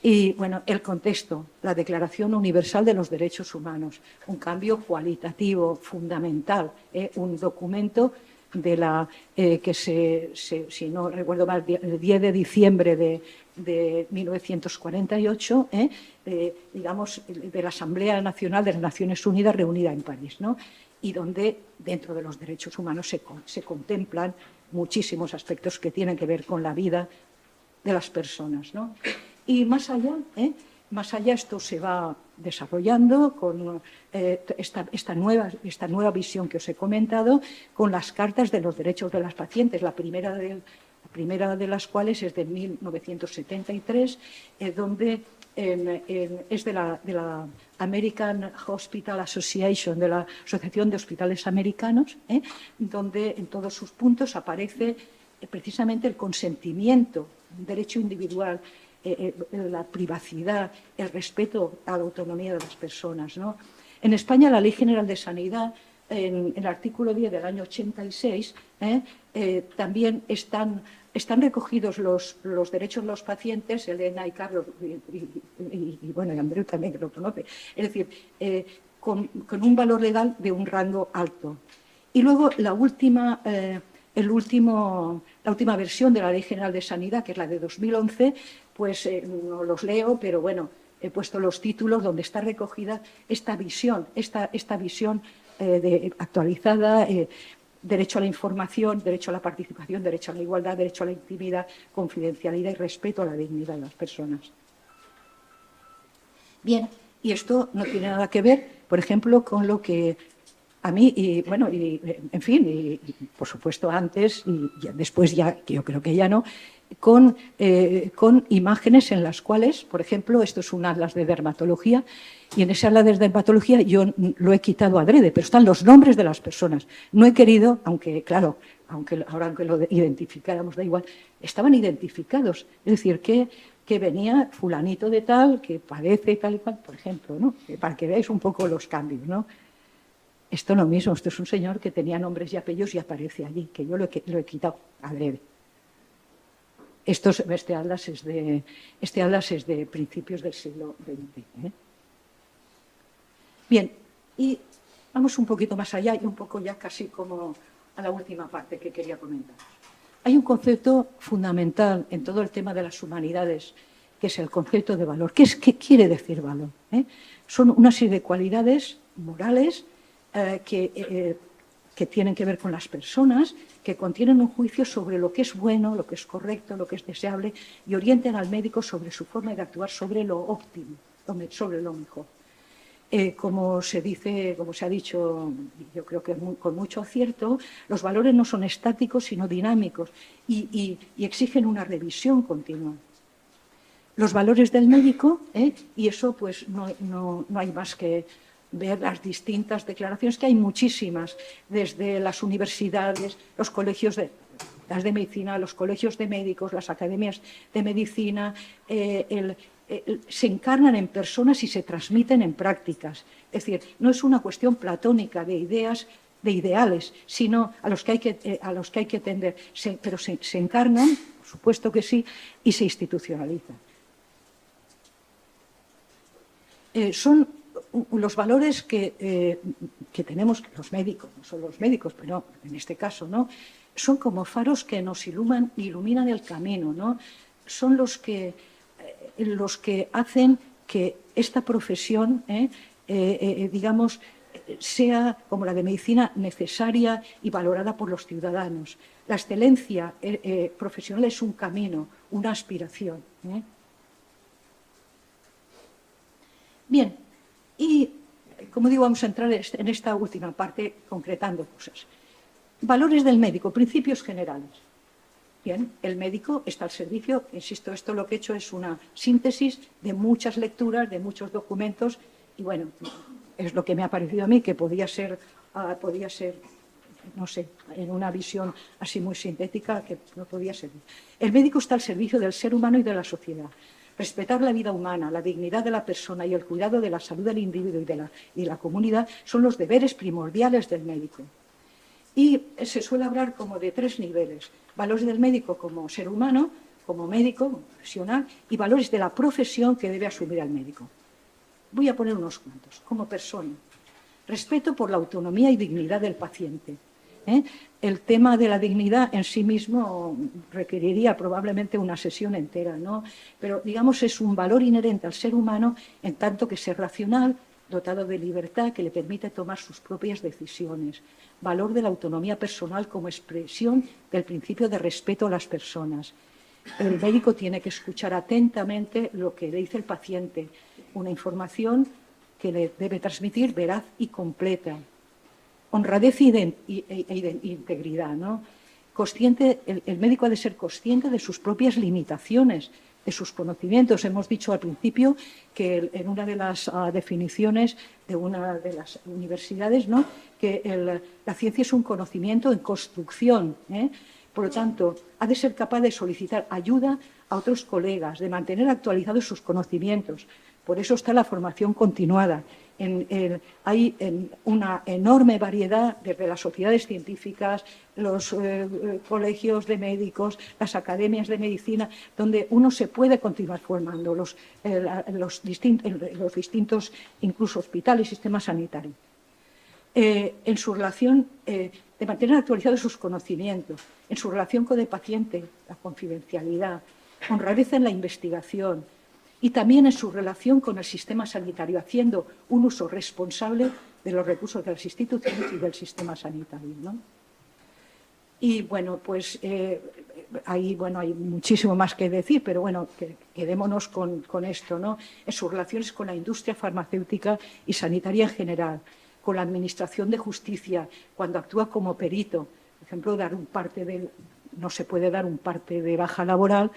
Y, bueno, el contexto, la Declaración Universal de los Derechos Humanos, un cambio cualitativo, fundamental, un documento de que si no recuerdo mal, el 10 de diciembre de 1948, digamos, de la Asamblea Nacional de las Naciones Unidas reunida en París, ¿no? Y donde dentro de los derechos humanos se contemplan muchísimos aspectos que tienen que ver con la vida de las personas, ¿no? Y más allá esto se va desarrollando con esta nueva visión que os he comentado, con las cartas de los derechos de las pacientes, la primera de las cuales es de 1973, donde es de la American Hospital Association, de la Asociación de Hospitales Americanos, donde en todos sus puntos aparece precisamente el consentimiento, un derecho individual, la privacidad, el respeto a la autonomía de las personas, ¿no? En España, la Ley General de Sanidad, en el artículo 10 del año 86, también están recogidos los derechos de los pacientes, Elena y Carlos, y bueno, y Andreu también, que lo conoce, es decir, con un valor legal de un rango alto. Y luego la última versión de la Ley General de Sanidad, que es la de 2011, pues no los leo, pero bueno, he puesto los títulos donde está recogida esta visión actualizada, derecho a la información, derecho a la participación, derecho a la igualdad, derecho a la intimidad, confidencialidad y respeto a la dignidad de las personas. Bien, y esto no tiene nada que ver, por ejemplo, con lo que a mí, y bueno, en fin, y por supuesto antes y después ya, que yo creo que ya no, con imágenes en las cuales, por ejemplo, esto es un atlas de dermatología, y en ese atlas de dermatología yo lo he quitado adrede, pero están los nombres de las personas. No he querido, aunque claro, ahora que lo identificáramos da igual, estaban identificados, es decir, que venía fulanito de tal, que padece tal y cual, por ejemplo, ¿no? Para que veáis un poco los cambios, ¿no? Esto lo mismo, esto es un señor que tenía nombres y apellidos y aparece allí, que yo lo he quitado adrede. Este atlas es de principios del siglo XX. Bien, y vamos un poquito más allá y un poco ya casi como a la última parte que quería comentar. Hay un concepto fundamental en todo el tema de las humanidades, que es el concepto de valor. ¿Qué quiere decir valor? Son una serie de cualidades morales que tienen que ver con las personas, que contienen un juicio sobre lo que es bueno, lo que es correcto, lo que es deseable, y orientan al médico sobre su forma de actuar sobre lo óptimo, sobre lo mejor. Como se dice, como se ha dicho, yo creo que con mucho acierto, los valores no son estáticos, sino dinámicos y exigen una revisión continua. Los valores del médico, y eso pues no hay más que ver las distintas declaraciones, que hay muchísimas, desde las universidades, los colegios las de medicina, los colegios de médicos, las academias de medicina, se encarnan en personas y se transmiten en prácticas. Es decir, no es una cuestión platónica de ideas, de ideales, sino a los que hay que tender, pero se encarnan, por supuesto que sí, y se institucionalizan. Son los valores que tenemos los médicos, no solo los médicos, pero en este caso, ¿no? Son como faros que nos iluminan el camino, ¿no? Son los que hacen que esta profesión, digamos, sea, como la de medicina, necesaria y valorada por los ciudadanos. La excelencia profesional es un camino, una aspiración. Bien, y como digo, vamos a entrar en esta última parte concretando cosas. Valores del médico, principios generales. Bien, el médico está al servicio, insisto, esto lo que he hecho es una síntesis de muchas lecturas, de muchos documentos, y bueno, es lo que me ha parecido a mí, que podía ser, no sé, en una visión así muy sintética, que no podía ser. El médico está al servicio del ser humano y de la sociedad. Respetar la vida humana, la dignidad de la persona y el cuidado de la salud del individuo y de la comunidad son los deberes primordiales del médico. Y se suele hablar como de 3 niveles: valores del médico como ser humano, como médico, como profesional, y valores de la profesión que debe asumir el médico. Voy a poner unos cuantos. Como persona, respeto por la autonomía y dignidad del paciente. El tema de la dignidad en sí mismo requeriría probablemente una sesión entera, ¿no? Pero, digamos, es un valor inherente al ser humano en tanto que ser racional, dotado de libertad que le permite tomar sus propias decisiones. Valor de la autonomía personal como expresión del principio de respeto a las personas. El médico tiene que escuchar atentamente lo que le dice el paciente, una información que le debe transmitir veraz y completa. Honradez e integridad, ¿no? El médico ha de ser consciente de sus propias limitaciones, de sus conocimientos. Hemos dicho al principio que en una de las definiciones de una de las universidades, ¿no?, que la ciencia es un conocimiento en construcción. Por lo tanto, ha de ser capaz de solicitar ayuda a otros colegas, de mantener actualizados sus conocimientos. Por eso está la formación continuada. Hay una enorme variedad desde las sociedades científicas, los colegios de médicos, las academias de medicina, donde uno se puede continuar formando, los distintos, incluso hospitales y sistemas sanitarios. En su relación, de mantener actualizados sus conocimientos, en su relación con el paciente, la confidencialidad, honradez en la investigación, y también en su relación con el sistema sanitario, haciendo un uso responsable de los recursos de las instituciones y del sistema sanitario, ¿no? Y bueno, pues hay muchísimo más que decir, pero bueno, quedémonos con esto, ¿no? En sus relaciones con la industria farmacéutica y sanitaria en general, con la administración de justicia, cuando actúa como perito, por ejemplo, no se puede dar un parte de baja laboral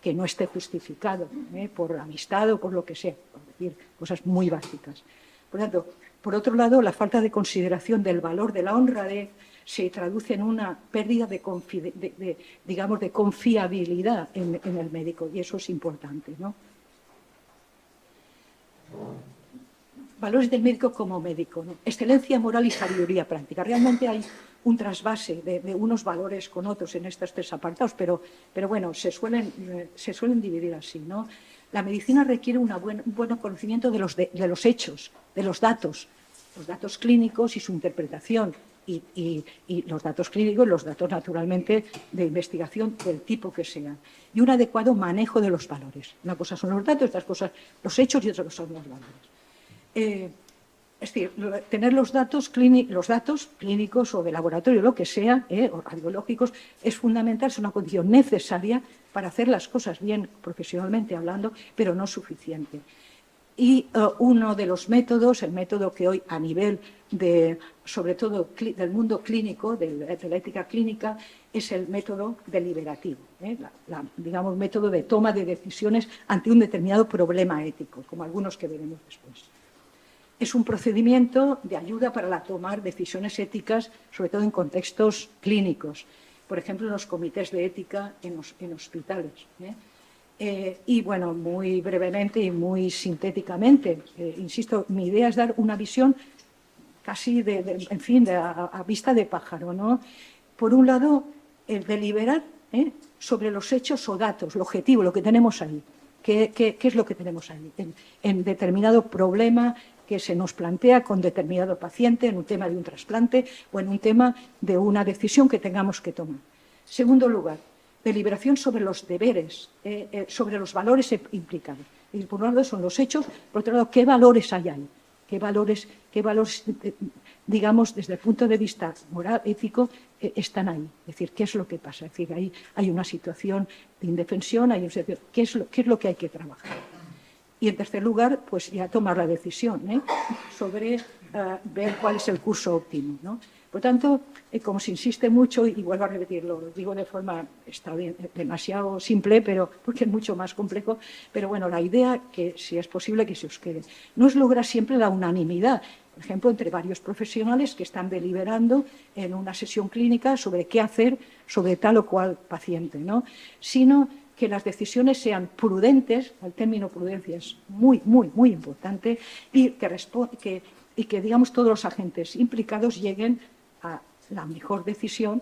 que no esté justificado, por amistad o por lo que sea, por decir cosas muy básicas. Por tanto, por otro lado, la falta de consideración del valor de la honradez se traduce en una pérdida de confiabilidad en el médico, y eso es importante, ¿no? Valores del médico como médico, ¿no? Excelencia moral y sabiduría práctica. Realmente hay un trasvase de unos valores con otros en estos 3 apartados, pero bueno, se suelen dividir así, ¿no? La medicina requiere un buen conocimiento de los hechos, de los datos clínicos y su interpretación, y los datos clínicos, los datos naturalmente de investigación del tipo que sean, y un adecuado manejo de los valores. Una cosa son los datos, otras cosas los hechos y otra cosa son los valores. Es decir, tener los datos clínicos o de laboratorio, lo que sea, o radiológicos, es fundamental, es una condición necesaria para hacer las cosas bien profesionalmente hablando, pero no suficiente. Y uno de los métodos, el método que hoy a nivel sobre todo del mundo clínico, de la ética clínica, es el método deliberativo, digamos, método de toma de decisiones ante un determinado problema ético, como algunos que veremos después. Es un procedimiento de ayuda para tomar decisiones éticas, sobre todo en contextos clínicos, por ejemplo, en los comités de ética en hospitales. Y bueno, muy brevemente y muy sintéticamente, insisto, mi idea es dar una visión casi a vista de pájaro, ¿no? Por un lado, el deliberar sobre los hechos o datos, lo objetivo, lo que tenemos ahí. ¿Qué es lo que tenemos ahí? En determinado problema que se nos plantea con determinado paciente, en un tema de un trasplante o en un tema de una decisión que tengamos que tomar. Segundo lugar, deliberación sobre los deberes, sobre los valores implicados. Y por un lado son los hechos, por otro lado, ¿qué valores hay ahí? ¿Qué valores, digamos, desde el punto de vista moral, ético, están ahí? Es decir, ¿qué es lo que pasa? Es decir, ahí hay una situación de indefensión, ¿qué es lo que hay que trabajar? Y en tercer lugar, pues ya tomar la decisión sobre ver cuál es el curso óptimo, ¿no? Por tanto, como se insiste mucho, y vuelvo a repetirlo, lo digo de forma demasiado simple, porque es mucho más complejo, pero bueno, la idea, que si es posible que se os quede, no es lograr siempre la unanimidad, por ejemplo, entre varios profesionales que están deliberando en una sesión clínica sobre qué hacer sobre tal o cual paciente, ¿no? Sino que las decisiones sean prudentes, el término prudencia es muy, muy, muy importante, y que digamos, todos los agentes implicados lleguen a la mejor decisión,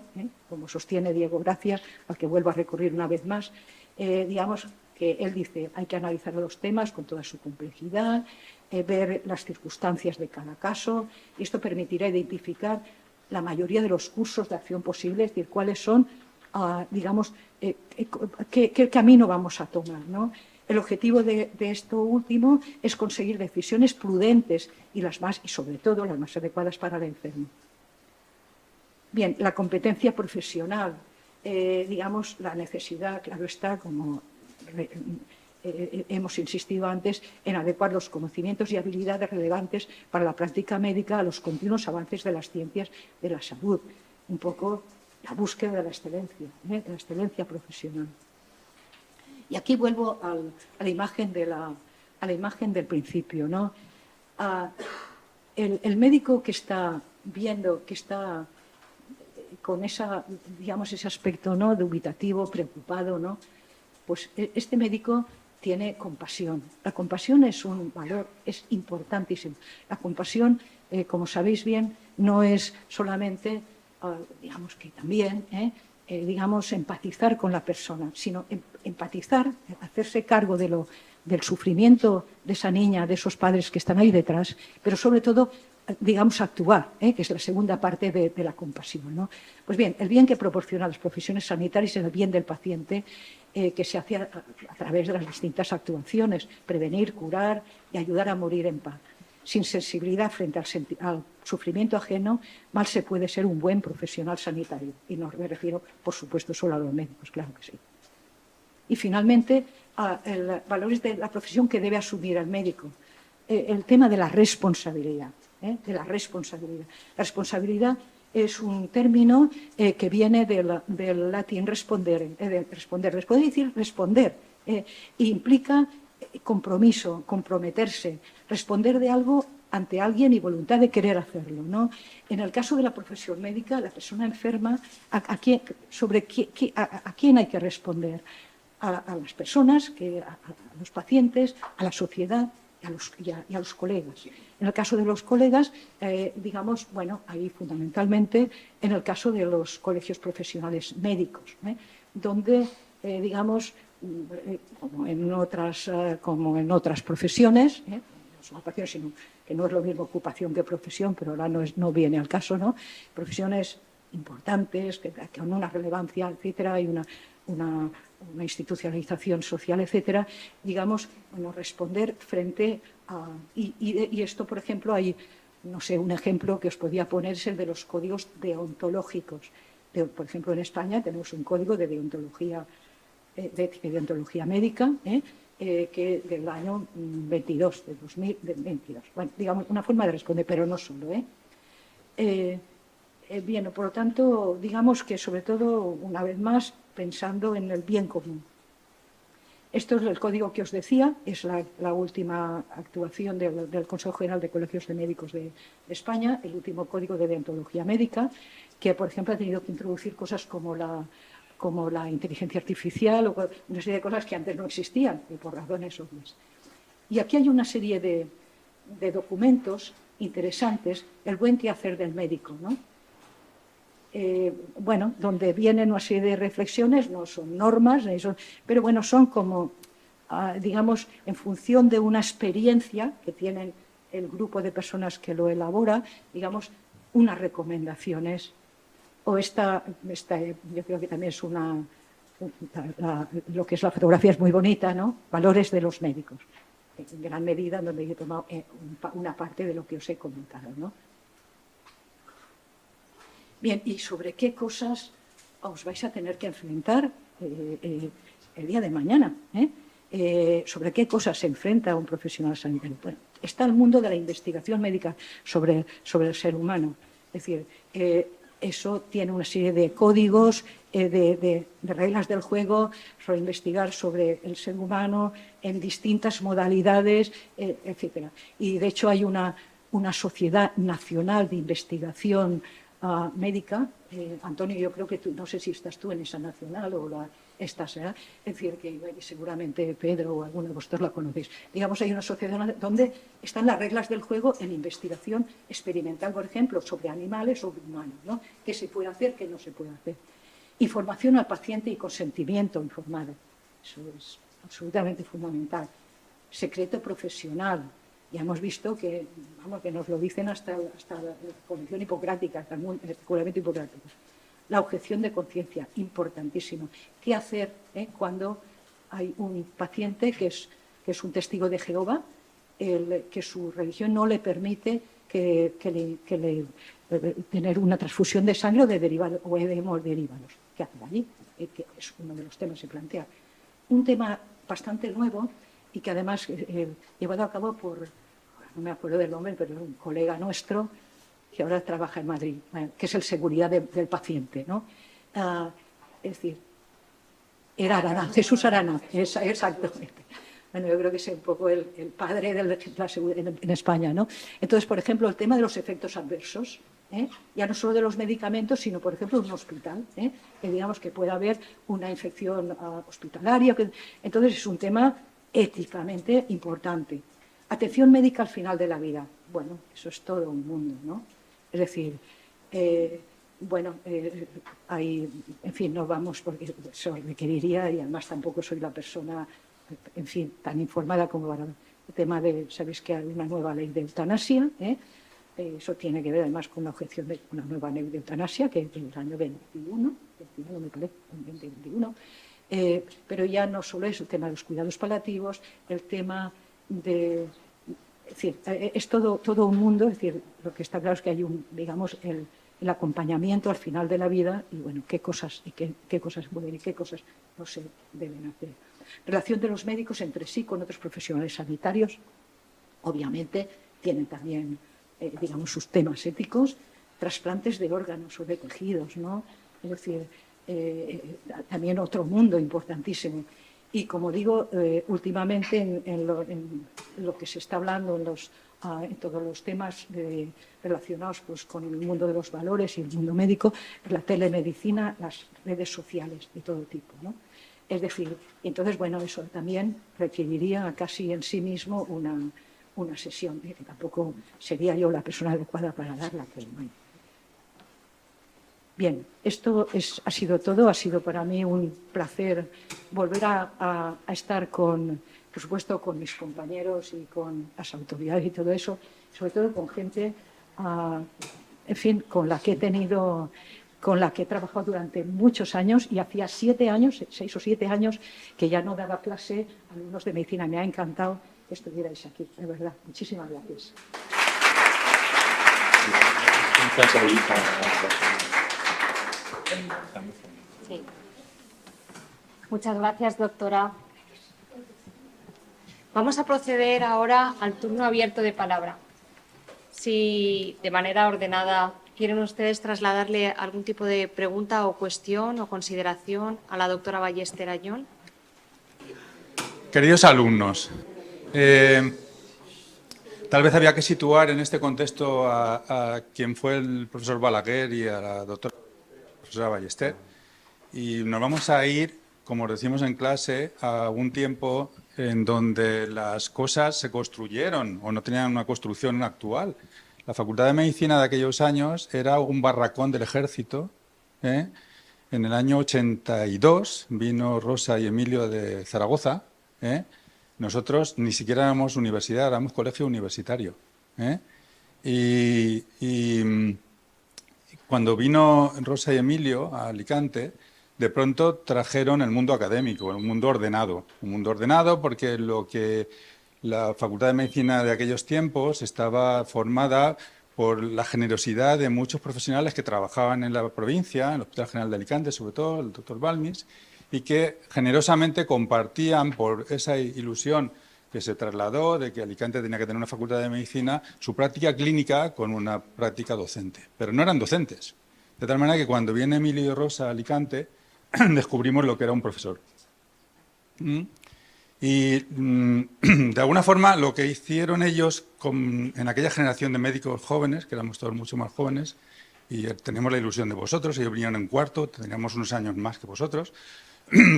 como sostiene Diego Gracia, al que vuelvo a recurrir una vez más, digamos que él dice, hay que analizar los temas con toda su complejidad, ver las circunstancias de cada caso, y esto permitirá identificar la mayoría de los cursos de acción posibles, es decir, cuáles son, digamos, qué camino vamos a tomar, ¿no? El objetivo de esto último es conseguir decisiones prudentes y sobre todo las más adecuadas para el enfermo. Bien, la competencia profesional, digamos, la necesidad, claro está, como hemos insistido antes, en adecuar los conocimientos y habilidades relevantes para la práctica médica a los continuos avances de las ciencias de la salud. Un poco la búsqueda de la excelencia profesional. Y aquí vuelvo a la imagen del principio, ¿no? El médico que está viendo, que está con ese aspecto, ¿no?, dubitativo, preocupado, ¿no? Pues este médico tiene compasión. La compasión es un valor, es importantísimo. La compasión, como sabéis bien, no es solamente, digamos que también, empatizar con la persona, sino empatizar, hacerse cargo del sufrimiento de esa niña, de esos padres que están ahí detrás, pero sobre todo, digamos, actuar, que es la segunda parte de la compasión, ¿no? Pues bien, el bien que proporciona las profesiones sanitarias es el bien del paciente, que se hace a través de las distintas actuaciones, prevenir, curar y ayudar a morir en paz. Sin sensibilidad frente al sufrimiento ajeno, mal se puede ser un buen profesional sanitario. Y no me refiero, por supuesto, solo a los médicos, claro que sí. Y finalmente, los valores de la profesión que debe asumir el médico. El tema de la responsabilidad. La responsabilidad es un término que viene del latín responder. Responder decir responder. Implica compromiso, comprometerse, responder de algo ante alguien y voluntad de querer hacerlo, ¿no? En el caso de la profesión médica, la persona enferma, ¿a quién hay que responder? A las personas, a los pacientes, a la sociedad y a los colegas. En el caso de los colegas, digamos, bueno, ahí fundamentalmente en el caso de los colegios profesionales médicos, donde, digamos, como en otras profesiones, sino que no es lo mismo ocupación que profesión, pero ahora no viene al caso, ¿no? Profesiones importantes, que con una relevancia, etcétera, hay una institucionalización social, etcétera, digamos, bueno, responder frente a... Y esto, por ejemplo, hay, no sé, un ejemplo que os podía poner es el de los códigos deontológicos. Por ejemplo, en España tenemos un código de deontología, de ética y deontología médica, que del año 22, de 2022. Bueno, digamos, una forma de responder, pero no solo. Bien, por lo tanto, digamos que sobre todo, una vez más, pensando en el bien común. Esto es el código que os decía, es la última actuación del Consejo General de Colegios de Médicos de España, el último código de deontología médica, que, por ejemplo, ha tenido que introducir cosas como la inteligencia artificial o una serie de cosas que antes no existían, y por razones obvias. Y aquí hay una serie de documentos interesantes, el buen quehacer del médico, ¿no? Bueno, donde vienen una serie de reflexiones, no son normas, pero bueno, son como, digamos, en función de una experiencia que tienen el grupo de personas que lo elabora, digamos, unas recomendaciones. O esta yo creo que también es lo que es la fotografía es muy bonita, ¿no? Valores de los médicos, en gran medida donde yo he tomado una parte de lo que os he comentado, ¿no? Bien, ¿y sobre qué cosas os vais a tener que enfrentar el día de mañana? ¿Sobre qué cosas se enfrenta un profesional sanitario? Bueno, está el mundo de la investigación médica sobre el ser humano. Es decir, eso tiene una serie de códigos, de reglas del juego, sobre investigar sobre el ser humano en distintas modalidades, etc. Y, de hecho, hay una sociedad nacional de investigación médica. Antonio, yo creo que no sé si estás tú en esa nacional o estás, ¿verdad? Es decir, que seguramente Pedro o alguno de vosotros la conocéis. Digamos, hay una sociedad donde están las reglas del juego en investigación experimental, por ejemplo, sobre animales, sobre humanos, ¿no? ¿Qué se puede hacer, qué no se puede hacer? Información al paciente y consentimiento informado. Eso es absolutamente fundamental. Secreto profesional. Ya hemos visto que, vamos, que nos lo dicen hasta la Convención Hipocrática, hasta el juramento hipocrático. La objeción de conciencia, importantísimo. ¿Qué hacer cuando hay un paciente que es un testigo de Jehová, que su religión no le permite tener una transfusión de sangre o de derivados o hemoderivados? ¿Qué hacer allí? Que es uno de los temas que se plantea. Un tema bastante nuevo y que además llevado a cabo por, no me acuerdo del nombre, pero un colega nuestro que ahora trabaja en Madrid, que es el seguridad del paciente, ¿no? Es decir, era Aranaz, Jesús Aranaz, exactamente. Bueno, yo creo que es un poco el padre de la seguridad en España, ¿no? Entonces, por ejemplo, el tema de los efectos adversos, ya no solo de los medicamentos, sino, por ejemplo, un hospital, que digamos que pueda haber una infección hospitalaria. Entonces, es un tema éticamente importante. Atención médica al final de la vida. Bueno, eso es todo un mundo, ¿no? Es decir, bueno, en fin, no vamos porque eso requeriría, y además tampoco soy la persona, en fin, tan informada como para el tema de, sabéis que hay una nueva ley de eutanasia, eso tiene que ver además con la objeción de una nueva ley de eutanasia, que es del año 21 me parece, 2021. Pero ya no solo es el tema de los cuidados paliativos, el tema de... Es decir, es todo un mundo. Es decir, lo que está claro es que hay digamos, el acompañamiento al final de la vida y, bueno, qué cosas pueden y qué cosas no se deben hacer. Relación de los médicos entre sí con otros profesionales sanitarios, obviamente, tienen también, digamos, sus temas éticos, trasplantes de órganos o de tejidos, ¿no? Es decir, también otro mundo importantísimo. Y, como digo, últimamente en lo que se está hablando en todos los temas relacionados pues, con el mundo de los valores y el mundo médico, la telemedicina, las redes sociales de todo tipo, ¿no? Es decir, entonces, bueno, eso también requeriría casi en sí mismo una sesión, que tampoco sería yo la persona adecuada para darla, pero bueno. Bien, esto ha sido todo. Ha sido para mí un placer volver a estar por supuesto, con mis compañeros y con las autoridades y todo eso, sobre todo con gente, en fin, con la que he trabajado durante muchos años, y hacía 6 o 7 años, que ya no daba clase a alumnos de medicina. Me ha encantado que estuvierais aquí, de verdad. Muchísimas gracias. Sí. Muchas gracias, doctora. Vamos a proceder ahora al turno abierto de palabra. Si de manera ordenada quieren ustedes trasladarle algún tipo de pregunta o cuestión o consideración a la doctora Ballester Ayllón. Queridos alumnos, tal vez había que situar en este contexto a quien fue el profesor Balaguer y a la doctora profesora Ballester. Y nos vamos a ir, como decimos en clase, a un tiempo en donde las cosas se construyeron o no tenían una construcción actual. La Facultad de Medicina de aquellos años era un barracón del ejército. En el año 82 vino Rosa y Emilio de Zaragoza. Nosotros ni siquiera éramos universidad, éramos colegio universitario. Y cuando vino Rosa y Emilio a Alicante, de pronto trajeron el mundo académico, el mundo ordenado. Un mundo ordenado porque lo que la Facultad de Medicina de aquellos tiempos estaba formada por la generosidad de muchos profesionales que trabajaban en la provincia, en el Hospital General de Alicante, sobre todo el doctor Balmis, y que generosamente compartían por esa ilusión que se trasladó de que Alicante tenía que tener una facultad de medicina, su práctica clínica con una práctica docente. Pero no eran docentes. De tal manera que cuando viene Emilio y Rosa a Alicante, descubrimos lo que era un profesor. Y de alguna forma lo que hicieron ellos en aquella generación de médicos jóvenes, que éramos todos mucho más jóvenes, y teníamos la ilusión de vosotros, ellos vinieron en cuarto, teníamos unos años más que vosotros,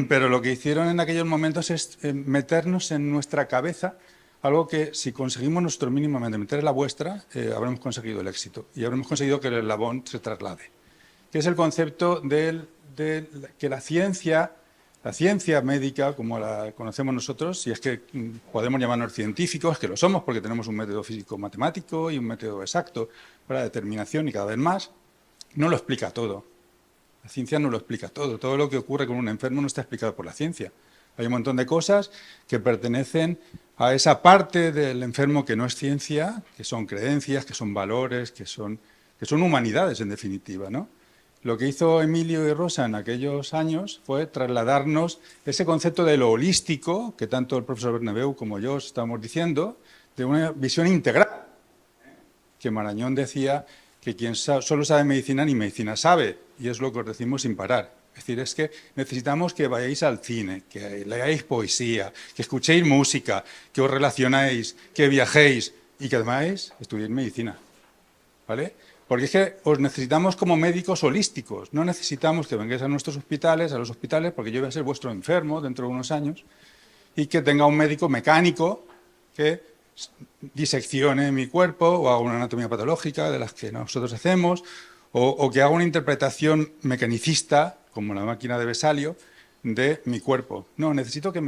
pero lo que hicieron en aquellos momentos es meternos en nuestra cabeza algo que si conseguimos nosotros mínimamente meter en la vuestra, habremos conseguido el éxito y habremos conseguido que el eslabón se traslade, que es el concepto de que la ciencia médica, como la conocemos nosotros, si es que podemos llamarnos científicos, que lo somos porque tenemos un método físico-matemático y un método exacto para la determinación y cada vez más, no lo explica todo. La ciencia no lo explica todo. Todo lo que ocurre con un enfermo no está explicado por la ciencia. Hay un montón de cosas que pertenecen a esa parte del enfermo que no es ciencia, que son creencias, que son valores, que son humanidades en definitiva, ¿no? Lo que hizo Emilio y Rosa en aquellos años fue trasladarnos ese concepto de lo holístico, que tanto el profesor Bernabeu como yo estamos diciendo, de una visión integral. Que Marañón decía que quien solo sabe medicina ni medicina sabe, y es lo que os decimos sin parar. Es decir, es que necesitamos que vayáis al cine, que leáis poesía, que escuchéis música, que os relacionéis, que viajéis y que además estudiéis medicina, ¿vale? Porque es que os necesitamos como médicos holísticos, no necesitamos que vengáis a nuestros hospitales, a los hospitales, porque yo voy a ser vuestro enfermo dentro de unos años, y que tenga un médico mecánico que diseccione mi cuerpo o haga una anatomía patológica de las que nosotros hacemos, o que haga una interpretación mecanicista, como la máquina de Vesalio, de mi cuerpo. No, necesito que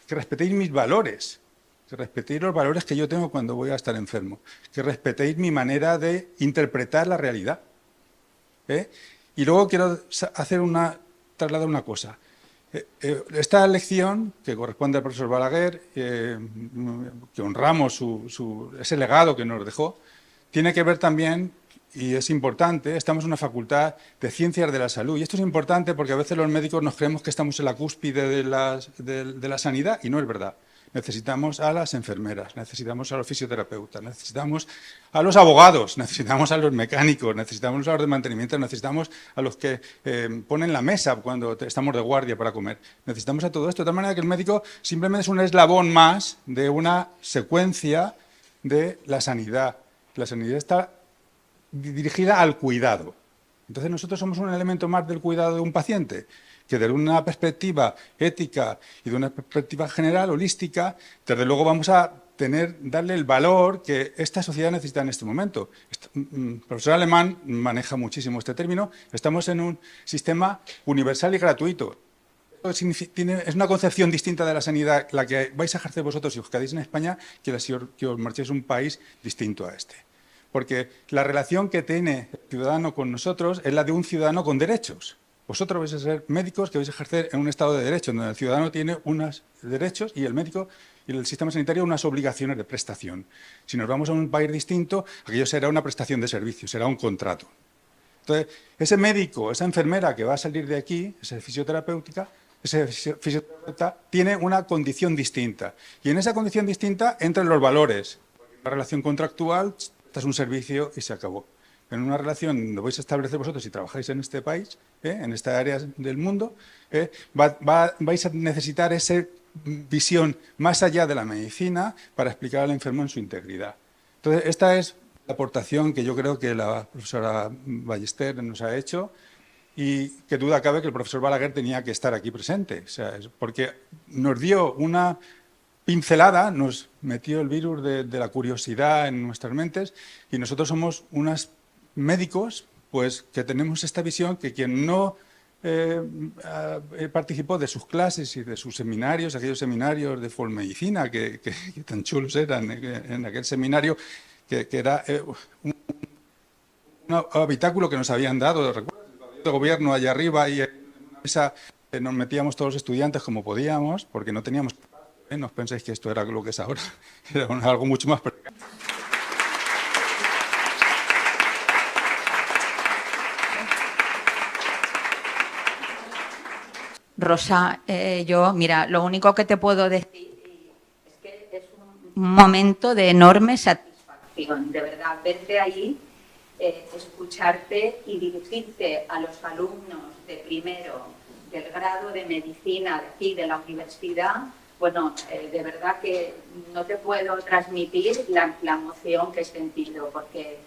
respetéis mis valores, que respetéis los valores que yo tengo cuando voy a estar enfermo, que respetéis mi manera de interpretar la realidad. Y luego quiero trasladar una cosa. Esta lección, que corresponde al profesor Balaguer, que honramos ese legado que nos dejó, tiene que ver también, y es importante, estamos en una facultad de ciencias de la salud, y esto es importante porque a veces los médicos nos creemos que estamos en la cúspide de la sanidad, y no es verdad. Necesitamos a las enfermeras, necesitamos a los fisioterapeutas, necesitamos a los abogados, necesitamos a los mecánicos, necesitamos a los de mantenimiento, necesitamos a los que ponen la mesa cuando estamos de guardia para comer. Necesitamos a todo esto, de tal manera que el médico simplemente es un eslabón más de una secuencia de la sanidad. La sanidad está dirigida al cuidado. Entonces nosotros somos un elemento más del cuidado de un paciente, que desde una perspectiva ética y de una perspectiva general, holística, desde luego vamos a darle el valor que esta sociedad necesita en este momento. El profesor Alemán maneja muchísimo este término. Estamos en un sistema universal y gratuito. Es una concepción distinta de la sanidad la que vais a ejercer vosotros si os quedáis en España que os marchéis a un país distinto a este. Porque la relación que tiene el ciudadano con nosotros es la de un ciudadano con derechos. Vosotros vais a ser médicos que vais a ejercer en un estado de derecho, donde el ciudadano tiene unos derechos y el médico y el sistema sanitario unas obligaciones de prestación. Si nos vamos a un país distinto, aquello será una prestación de servicios, será un contrato. Entonces, ese médico, esa enfermera que va a salir de aquí, esa fisioterapéutica, ese fisioterapeuta tiene una condición distinta. Y en esa condición distinta entran los valores. La relación contractual, es un servicio y se acabó. En una relación donde vais a establecer vosotros y trabajáis en este país, en esta área del mundo, vais a necesitar esa visión más allá de la medicina para explicar al enfermo en su integridad. Entonces, esta es la aportación que yo creo que la profesora Ballester nos ha hecho y que duda cabe que el profesor Balaguer tenía que estar aquí presente, o sea, porque nos dio una pincelada, nos metió el virus de la curiosidad en nuestras mentes y nosotros somos unos médicos pues, que tenemos esta visión que quien no participó de sus clases y de sus seminarios, aquellos seminarios de Folmedicina que tan chulos eran en aquel seminario, que era un habitáculo que nos habían dado, ¿recuerdas? El gobierno allá arriba y en una mesa nos metíamos todos los estudiantes como podíamos, porque no teníamos... No os pensáis que esto era lo que es ahora, era algo mucho más precario. Rosa, mira, lo único que te puedo decir es que es un momento de enorme satisfacción, de verdad, verte ahí, escucharte y dirigirte a los alumnos de primero del grado de medicina de aquí, de la universidad. Bueno, de verdad que no te puedo transmitir la emoción que he sentido, porque,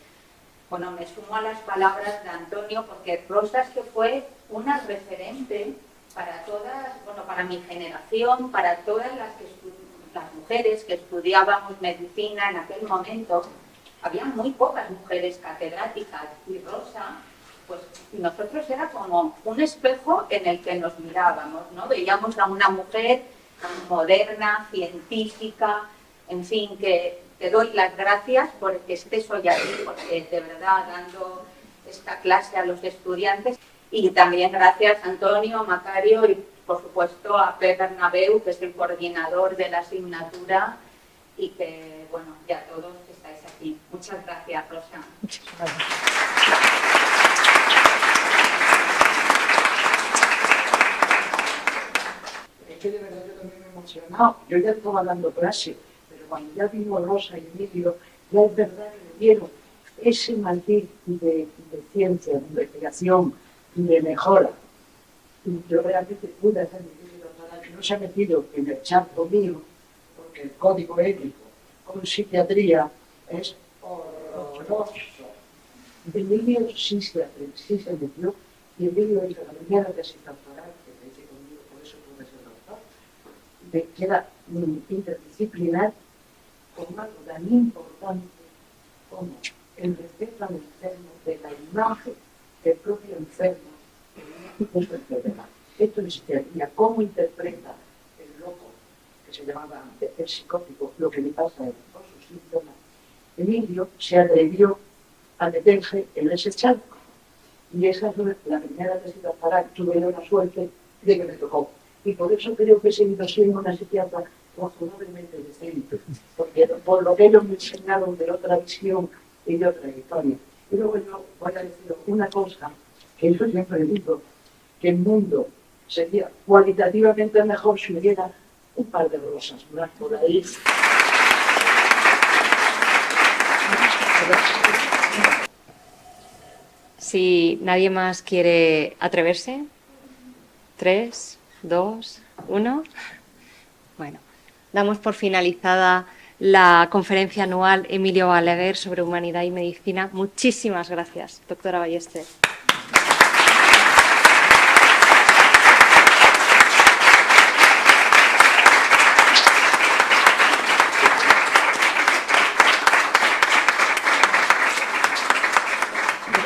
bueno, me sumo a las palabras de Antonio, porque Rosa es que fue una referente para todas, bueno, para mi generación, para todas las mujeres que estudiábamos medicina en aquel momento. Había muy pocas mujeres catedráticas y Rosa, pues nosotros era como un espejo en el que nos mirábamos, ¿no? Veíamos a una mujer moderna, científica, en fin, que te doy las gracias por que estés hoy aquí, porque de verdad dando esta clase a los estudiantes. Y también gracias a Antonio, Macario y, por supuesto, a Pep Bernabeu, que es el coordinador de la asignatura, y que, bueno, y a todos que estáis aquí. Muchas gracias, Rosa. Muchas gracias. Es que de verdad yo también me he emocionado. Yo ya estaba dando clase, pero cuando ya vino Rosa y Emilio, ya es verdad que me dieron ese matiz de ciencia, de investigación, de mejora. Y yo realmente pude hacer mi tesis doctoral, que no se ha metido en el chat conmigo, porque el código ético con psiquiatría es horroroso. Emilio sí se metió, y Emilio hizo la primera tesis doctoral que me hice conmigo, por eso pude ser doctor, que era interdisciplinar con algo tan importante como el respeto al enfermo, de la imagen del propio enfermo y su enfermedad. Esto es psiquiatría. ¿Cómo interpreta el loco, que se llamaba el psicótico, lo que le pasa a él con sus síntomas? Emilio se atrevió a meterse en ese charco. Y esa fue la primera tesis doctoral. Tuve la suerte de que me tocó. Y por eso creo que he seguido siendo una psiquiatra razonablemente decente, porque por lo que ellos me enseñaron de otra visión y de otra historia. Y luego yo voy a decir una cosa, que yo siempre digo, que el mundo sería cualitativamente mejor si hubiera un par de rosas más por ahí. Si nadie más quiere atreverse. 3, 2, 1. Bueno, damos por finalizada la conferencia anual Emilio Balaguer sobre humanidad y medicina. Muchísimas gracias, doctora Ballester.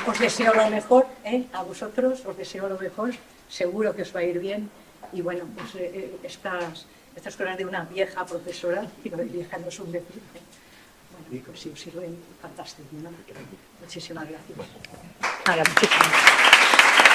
Os deseo lo mejor, a vosotros, os deseo lo mejor, seguro que os va a ir bien. Y bueno, pues estas cosas de una vieja profesora, y lo de vieja no es un decir, bueno, pues si os sirven, fantástico, ¿no? Muchísimas gracias. Muchísimas gracias.